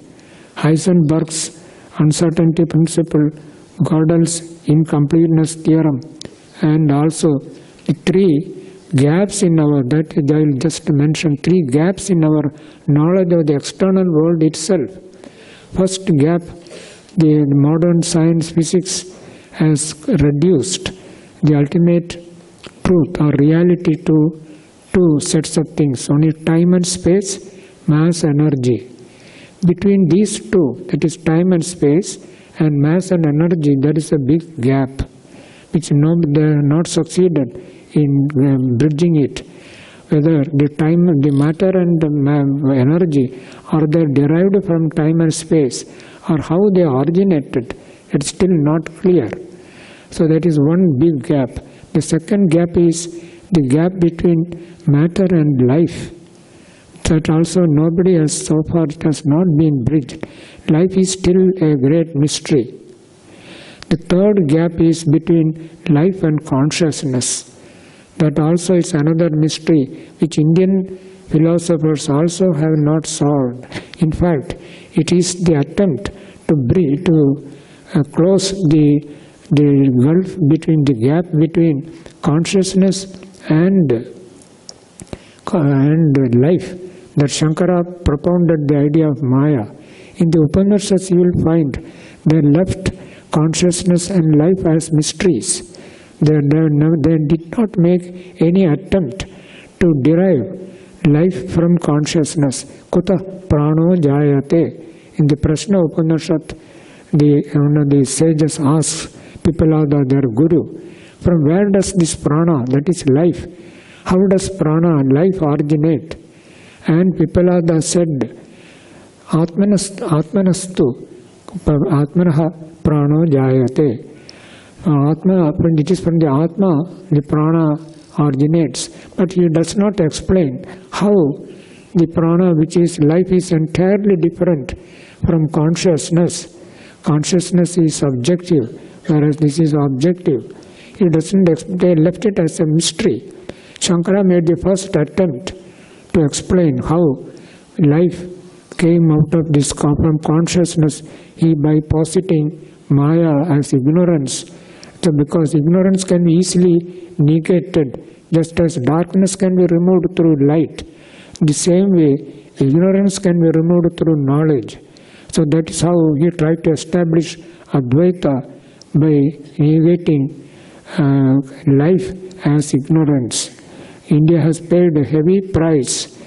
Heisenberg's uncertainty principle, Gödel's incompleteness theorem, and also the 3 gaps in our, that I will just mention 3 gaps in our knowledge of the external world itself. First gap, the modern science physics has reduced the ultimate truth or reality to 2 sets of things, only time and space, mass, energy. Between these 2, that is time and space, and mass and energy, there is a big gap, which they have not succeeded in bridging it. Whether the time, the matter and the energy, are they derived from time and space, or how they originated, it's still not clear. So that is one big gap. The second gap is the gap between matter and life. that also nobody has so far, it has not been bridged. Life is still a great mystery. The third gap is between life and consciousness. That also is another mystery which Indian philosophers also have not solved. In fact, it is the attempt to close the gulf between the gap between consciousness and life that Shankara propounded the idea of Maya. In the Upanishads you will find they left consciousness and life as mysteries. They did not make any attempt to derive life from consciousness. Kuta prano jayate. In the Prashna Upanishad, the sages ask Pipalada, their guru, from where does this prana, that is life, how does prana, life originate? And Pipalada said, Atmanastu, Atmanaha prano jayate. Atma, it is from the Atma, the prana originates. But he does not explain how the prana, which is life, is entirely different from consciousness. Consciousness is subjective, whereas this is objective. He doesn't. They left it as a mystery. Shankara made the first attempt to explain how life came out of this from consciousness. He by positing Maya as ignorance. So because ignorance can be easily negated, just as darkness can be removed through light. The same way, ignorance can be removed through knowledge. So that is how he tried to establish Advaita by negating life as ignorance. India has paid a heavy price,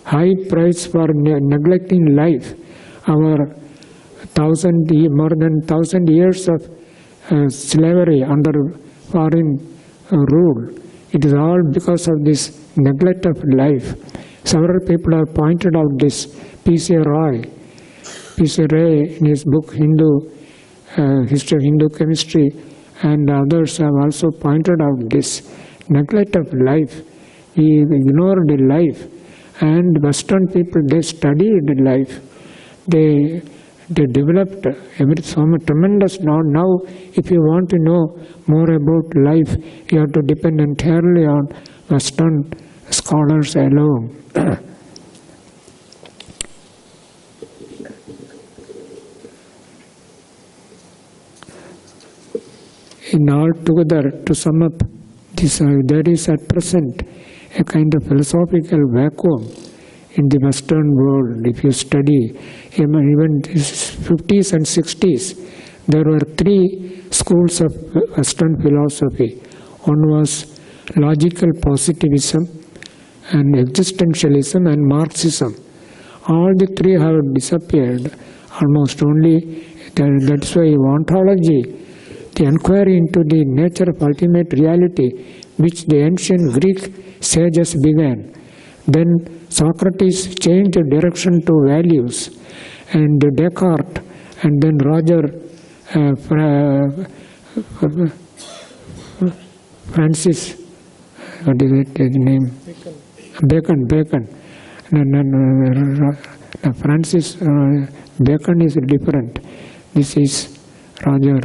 high price for neglecting life. Our more than 1,000 years of slavery under foreign rule. It is all because of this neglect of life. Several people have pointed out this. P.C. Roy in his book History of Hindu Chemistry, and others have also pointed out this neglect of life. We ignored life, and Western people, they studied life. They developed so much tremendous knowledge. Now, if you want to know more about life, you have to depend entirely on Western scholars alone. In all together, to sum up, there is at present a kind of philosophical vacuum in the Western world. If you study even 50s and 60s, there were three schools of Western philosophy. One was logical positivism, and existentialism, and Marxism. All the three have disappeared almost. Only that's why ontology, the inquiry into the nature of ultimate reality, which the ancient Greek sages began. Then Socrates changed the direction to values, and Descartes, and then Francis, what is it, his name? Bacon. Francis Bacon is different. This is Roger.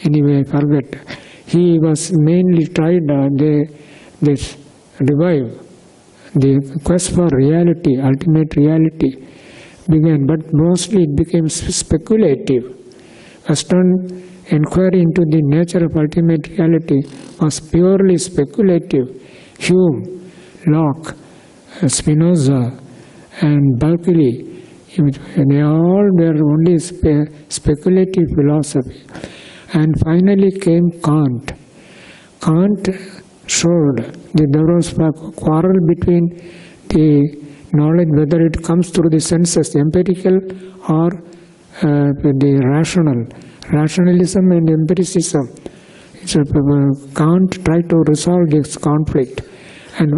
Anyway, I forget. He was mainly tried. They revive the quest for reality, ultimate reality began, but mostly it became speculative. Western inquiry into the nature of ultimate reality was purely speculative. Hume, Locke, Spinoza, and Berkeley, they all were only speculative philosophy. And finally came Kant. Kant showed that there was a quarrel between the knowledge, whether it comes through the senses, empirical, or the rational. Rationalism and empiricism. So Kant tried to resolve this conflict and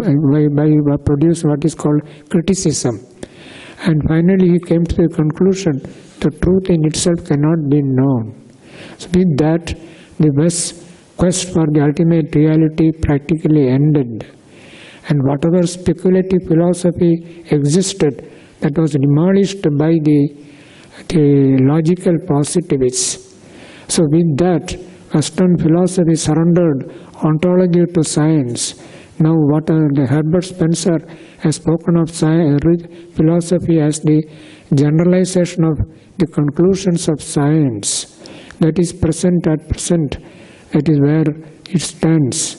by produce what is called criticism. And finally he came to the conclusion the truth in itself cannot be known. So with that, the West's quest for the ultimate reality practically ended. and whatever speculative philosophy existed, that was demolished by the logical positivists. So with that, Western philosophy surrendered ontology to science. Now the Herbert Spencer has spoken of philosophy as the generalization of the conclusions of science. That is present at present. That is where it stands.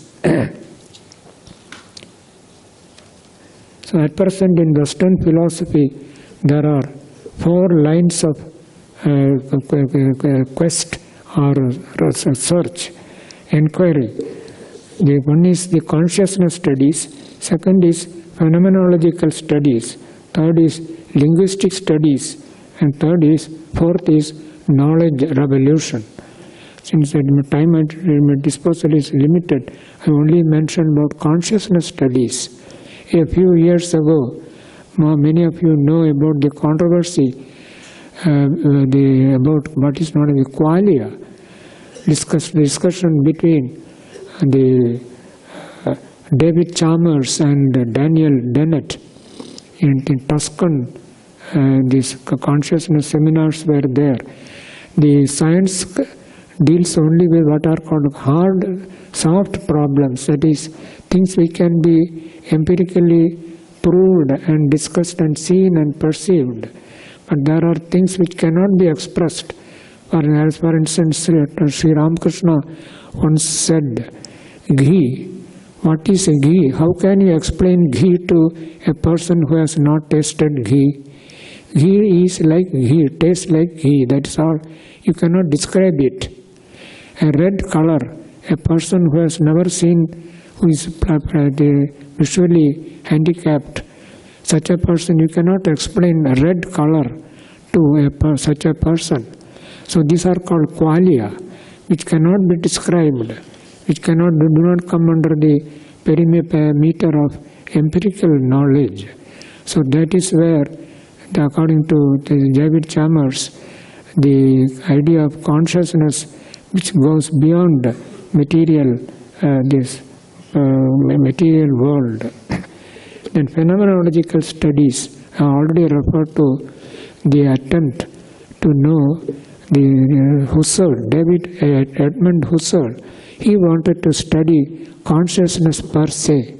So at present in Western philosophy, there are 4 lines of quest or search, inquiry. The one is the consciousness studies, second is phenomenological studies, third is linguistic studies, and fourth is knowledge revolution. Since the time at my disposal is limited, I only mentioned about consciousness studies. A few years ago, many of you know about the controversy about what is known as the qualia, discussion between the David Chalmers and Daniel Dennett in Tuscan. These consciousness seminars were there. The science deals only with what are called hard, soft problems, that is, things we can be empirically proved and discussed and seen and perceived. But there are things which cannot be expressed. For instance, Sri Ramakrishna once said, ghee. What is a ghee? How can you explain ghee to a person who has not tasted ghee? Ghee is like ghee, tastes like ghee, that is all. You cannot describe it. A red color, a person who has never seen, who is visually handicapped, such a person, you cannot explain a red color to such a person. So these are called qualia, which cannot be described, which do not come under the perimeter of empirical knowledge. So that is where, according to David Chalmers, the idea of consciousness, which goes beyond material, material world. Then phenomenological studies, I already referred to the attempt to know the Husserl, Edmund Husserl. He wanted to study consciousness per se,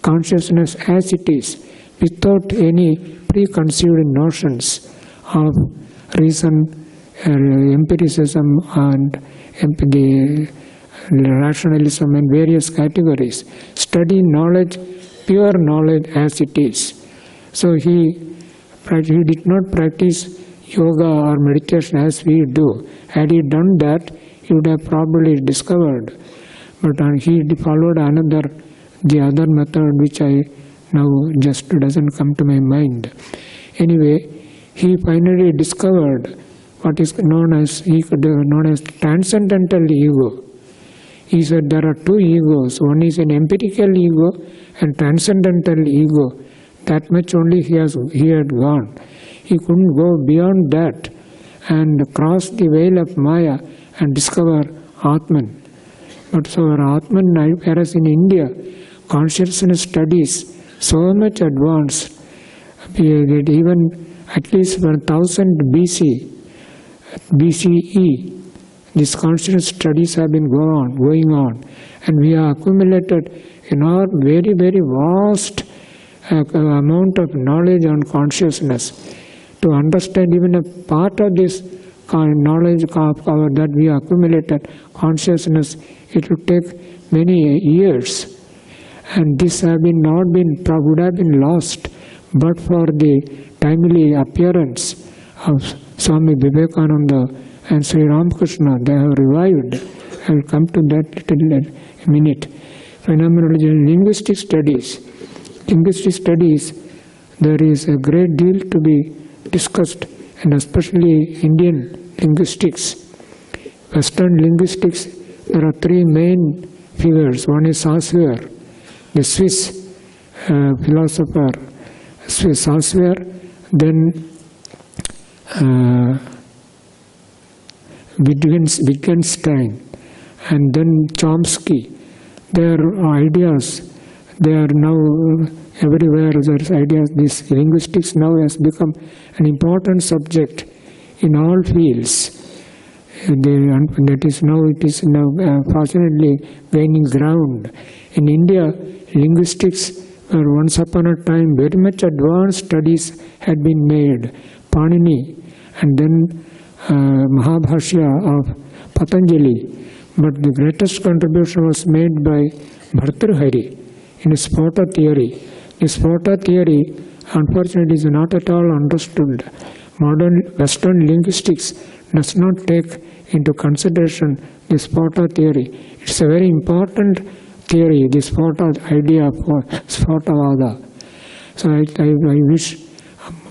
consciousness as it is, without any preconceived notions of reason, empiricism, and the rationalism and various categories. Study knowledge, pure knowledge as it is. So he did not practice yoga or meditation as we do. Had he done that, he would have probably discovered. But he followed the other method, which I now just doesn't come to my mind. Anyway, he finally discovered what is known as transcendental ego. He said there are 2 egos. One is an empirical ego and transcendental ego. That much only he had gone. He couldn't go beyond that and cross the veil of Maya and discover Atman. But so Atman, whereas in India, consciousness studies so much advanced, even at least 1000 BCE, these consciousness studies have been going on, and we have accumulated very, very vast amount of knowledge on consciousness. To understand even a part of this knowledge that we accumulated, consciousness, it would take many years, and this would have been lost, but for the timely appearance of Swami Bhajanananda and Sri Ramakrishna. They have revived. I will come to that in a minute. Phenomenology and linguistic studies. Linguistic studies, there is a great deal to be discussed, and especially Indian linguistics. Western linguistics, there are 3 main figures. One is Saussure, the Swiss philosopher, Saussure, then Wittgenstein, and then Chomsky. Their ideas, They are now everywhere. There's ideas. This linguistics now has become an important subject in all fields. That is now, it is now fortunately gaining ground. In India, linguistics were once upon a time very much advanced studies had been made. Panini and then Mahabhashya of Patanjali. But the greatest contribution was made by Bhartrhari in Spota theory. The Spota theory, unfortunately, is not at all understood. Modern Western linguistics does not take into consideration the Spota theory. It's a very important theory, the Spota idea for Spotavada. So I wish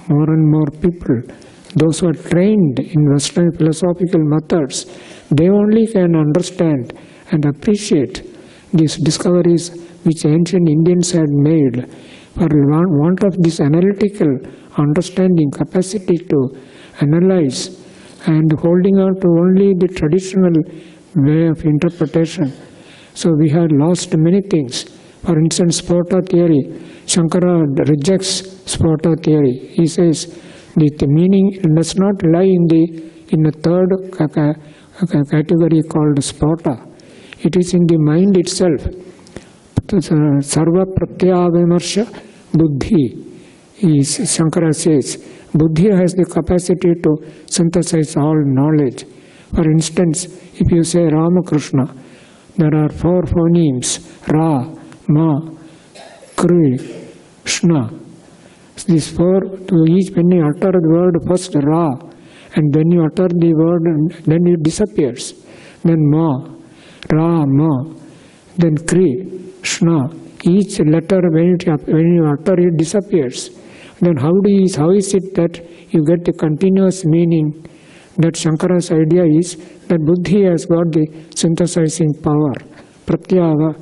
more and more people, those who are trained in Western philosophical methods, they only can understand and appreciate these discoveries which ancient Indians had made. For want of this analytical understanding, capacity to analyze, and holding on to only the traditional way of interpretation. So we have lost many things. For instance, Spota theory. Shankara rejects Spota theory. He says the meaning does not lie in a third category called Spota. It is in the mind itself. Sarva pratyavavimarsha buddhi. Shankara says, buddhi has the capacity to synthesize all knowledge. For instance, if you say Ramakrishna, there are 4 phonemes, Ra, Ma, Kri, Shna. These 4, to each, when you utter the word first Ra, and then you utter the word, and then it disappears. Then Ma, Ra, Ma, then Kri, Shna. Each letter, when you utter, it disappears. Then how is it that you get the continuous meaning? That Shankara's idea is that buddhi has got the synthesizing power. Pratyava,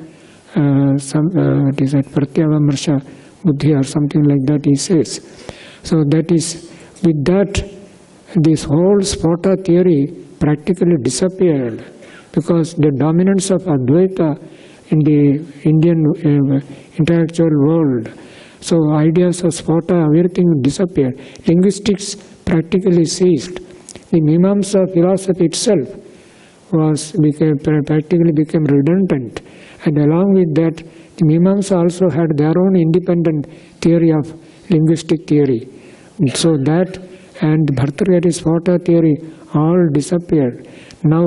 it is at Pratyavamarsa buddhi or something like that he says. So that is, with that, this whole Spota theory practically disappeared because the dominance of Advaita in the Indian intellectual world. So ideas of Spota, everything disappeared. Linguistics practically ceased. The Mimamsa philosophy itself practically became redundant. And along with that, the Mimamsa also had their own independent theory of linguistic theory. So that and Bhartrhari's Spota theory all disappeared. Now,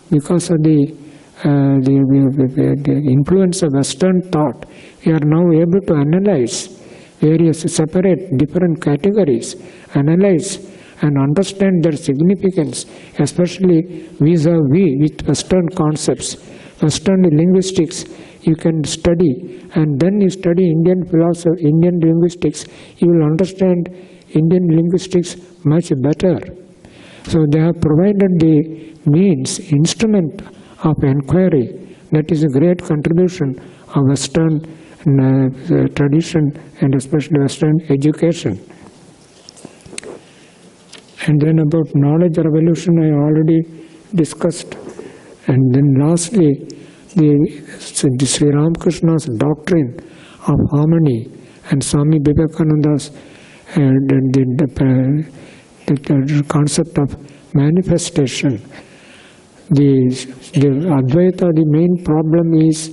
because of the influence of Western thought, we are now able to analyze various separate different categories, analyze and understand their significance, especially vis-a-vis with Western concepts. Western linguistics you can study, and then you study Indian philosophy, Indian linguistics, you will understand Indian linguistics much better. So they have provided the means, instrument of inquiry. That is a great contribution of Western tradition and especially Western education. And then about knowledge revolution I already discussed. And then lastly, the Sri Ramakrishna's doctrine of harmony and Swami Bhajanananda's the concept of manifestation. The Advaita, the main problem is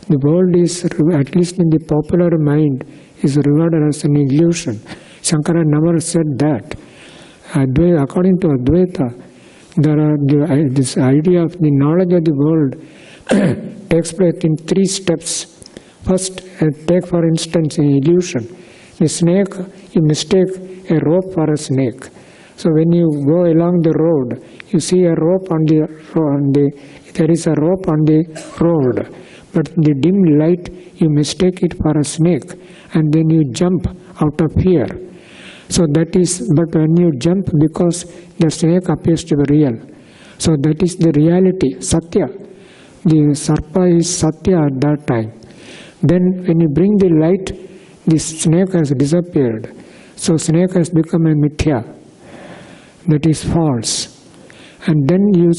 the world is, at least in the popular mind, is regarded as an illusion. Shankara never said that. According to Advaita, there are this idea of the knowledge of the world takes place in 3 steps. First, take for instance an illusion. The snake, you mistake a rope for a snake. So when you go along the road, you see a rope there is a rope on the road, but the dim light, you mistake it for a snake, and then you jump out of fear. So that is, but when you jump, because the snake appears to be real. So that is the reality, Satya. The Sarpa is Satya at that time. Then when you bring the light, the snake has disappeared. So snake has become a mithya. That is false. And then you,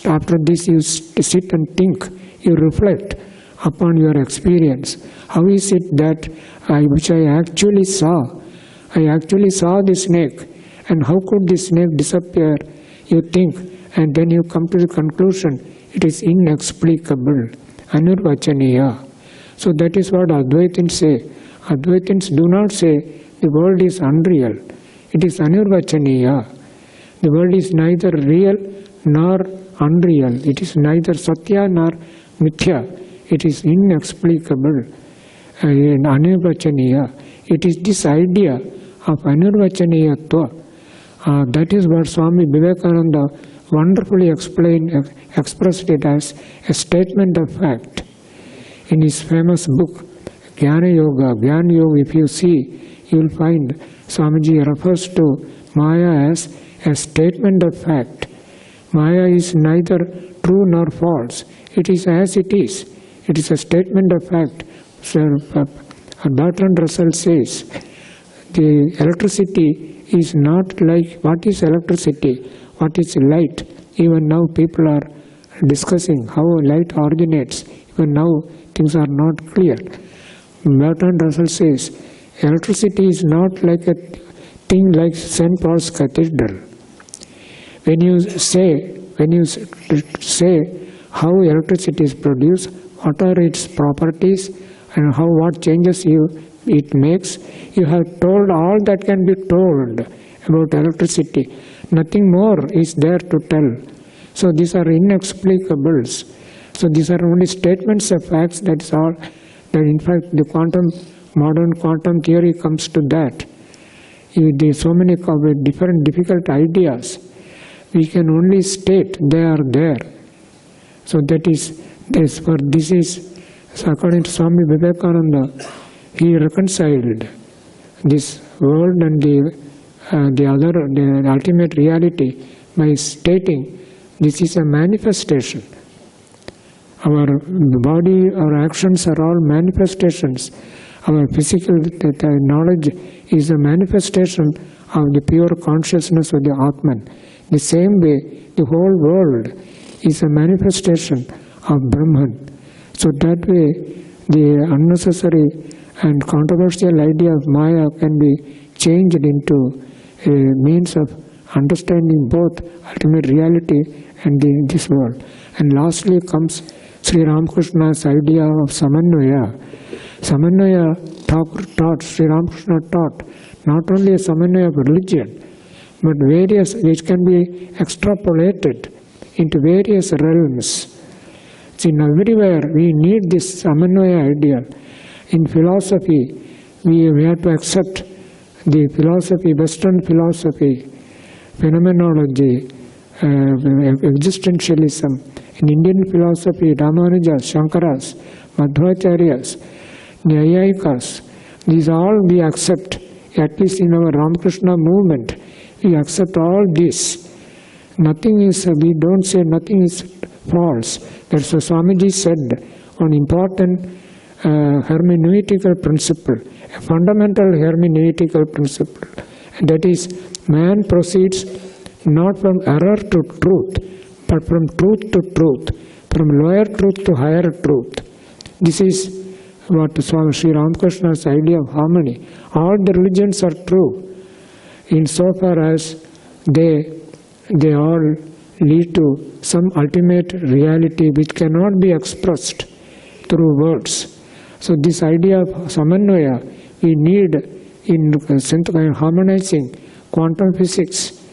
after this, you sit and think, you reflect. upon your experience. How is it that which I actually saw? I actually saw the snake, and how could the snake disappear? You think, and then you come to the conclusion, it is inexplicable, anirvachaniya. So that is what Advaitins say. Advaitins do not say the world is unreal. It is anirvachaniya. The world is neither real nor unreal. It is neither satya nor mithya. It is inexplicable and anirvachaniya. It is this idea of anirvachaniyatva. That is what Swami Vivekananda wonderfully expressed it as a statement of fact. In his famous book, Jnana Yoga, if you see, you will find Swamiji refers to Maya as a statement of fact. Maya is neither true nor false. It is as it is. It is a statement of fact. So, Bertrand Russell says, the electricity is not like, what is electricity? What is light? Even now people are discussing how light originates. Even now things are not clear. Bertrand Russell says, electricity is not like a thing like St. Paul's Cathedral. When you say how electricity is produced, what are its properties, and what changes it makes, you have told all that can be told about electricity. Nothing more is there to tell. So these are inexplicables. So these are only statements of facts. That's all. That in fact the modern quantum theory comes to that. There are so many different difficult ideas. We can only state they are there. So this is according to Swami Vivekananda, he reconciled this world and the ultimate reality by stating this is a manifestation. Our body, our actions are all manifestations. Our physical knowledge is a manifestation of the pure consciousness of the Atman. The same way, the whole world is a manifestation of Brahman. So that way, the unnecessary and controversial idea of Maya can be changed into a means of understanding both ultimate reality and this world. And lastly comes Sri Ramakrishna's idea of Samanvaya. Samanvaya taught, Sri Ramakrishna taught, not only a Samanvaya of religion, but various, which can be extrapolated into various realms. See, everywhere we need this Samanvaya ideal. In philosophy, we have to accept the philosophy, Western philosophy, phenomenology, existentialism. In Indian philosophy, Ramanujas, Shankaras, Madhvacharyas, Nyayikas, these all we accept, at least in our Ramakrishna movement, we accept all this. Nothing is, we don't say nothing is false. That's what Swamiji said, one important hermeneutical principle, a fundamental hermeneutical principle. And that is, man proceeds not from error to truth, but from truth to truth, from lower truth to higher truth. This is what Sri Ramakrishna's idea of harmony. All the religions are true insofar as they all lead to some ultimate reality which cannot be expressed through words. So this idea of Samanvaya we need in harmonizing quantum physics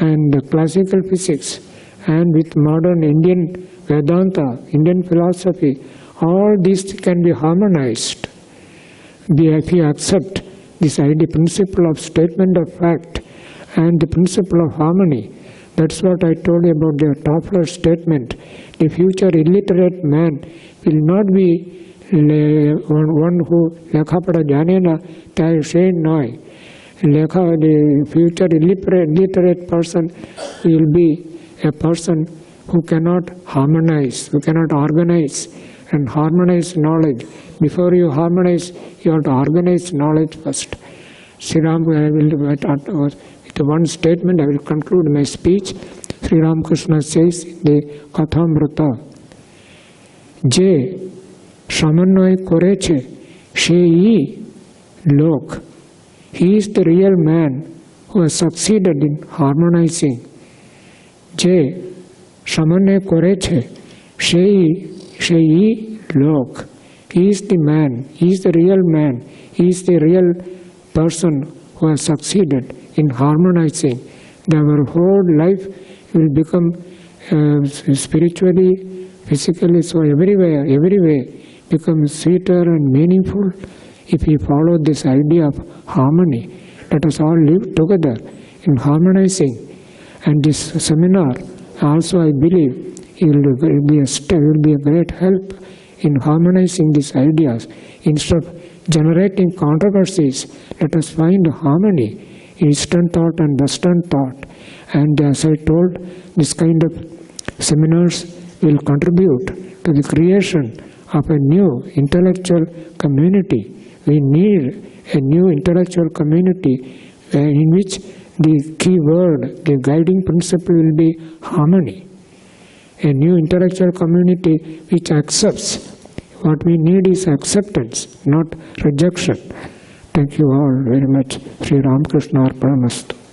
and classical physics, and with modern Indian Vedanta, Indian philosophy, all these can be harmonized. If you accept this idea, principle of statement of fact and the principle of harmony, that's what I told you about the Toffler statement. The future illiterate man will not be one who lekhapada janena tai shein noi. The future illiterate person will be a person who cannot harmonize, who cannot organize and harmonize knowledge. Before you harmonize, you have to organize knowledge first. Sri Ram, with one statement, I will conclude my speech. Sri Ramakrishna says in the Kathamrita, J, সমন্বয় করেছে সেই লোক. He is the real man who has succeeded in harmonizing. যে সমন্বয় করেছে সেই লোক. He is the man, he is the real man, he is the real person who has succeeded in harmonizing. Our whole life will become spiritually, physically, so every way become sweeter and meaningful if we follow this idea of harmony. Let us all live together in harmonizing. And this seminar also, I believe, will be a great help in harmonizing these ideas. Instead of generating controversies, let us find harmony in Eastern thought and Western thought. And as I told, this kind of seminars will contribute to the creation of a new intellectual community. We need a new intellectual community in which the key word, the guiding principle will be harmony. A new intellectual community which accepts. What we need is acceptance, not rejection. Thank you all very much. Sri Ramakrishna Arpanamastu.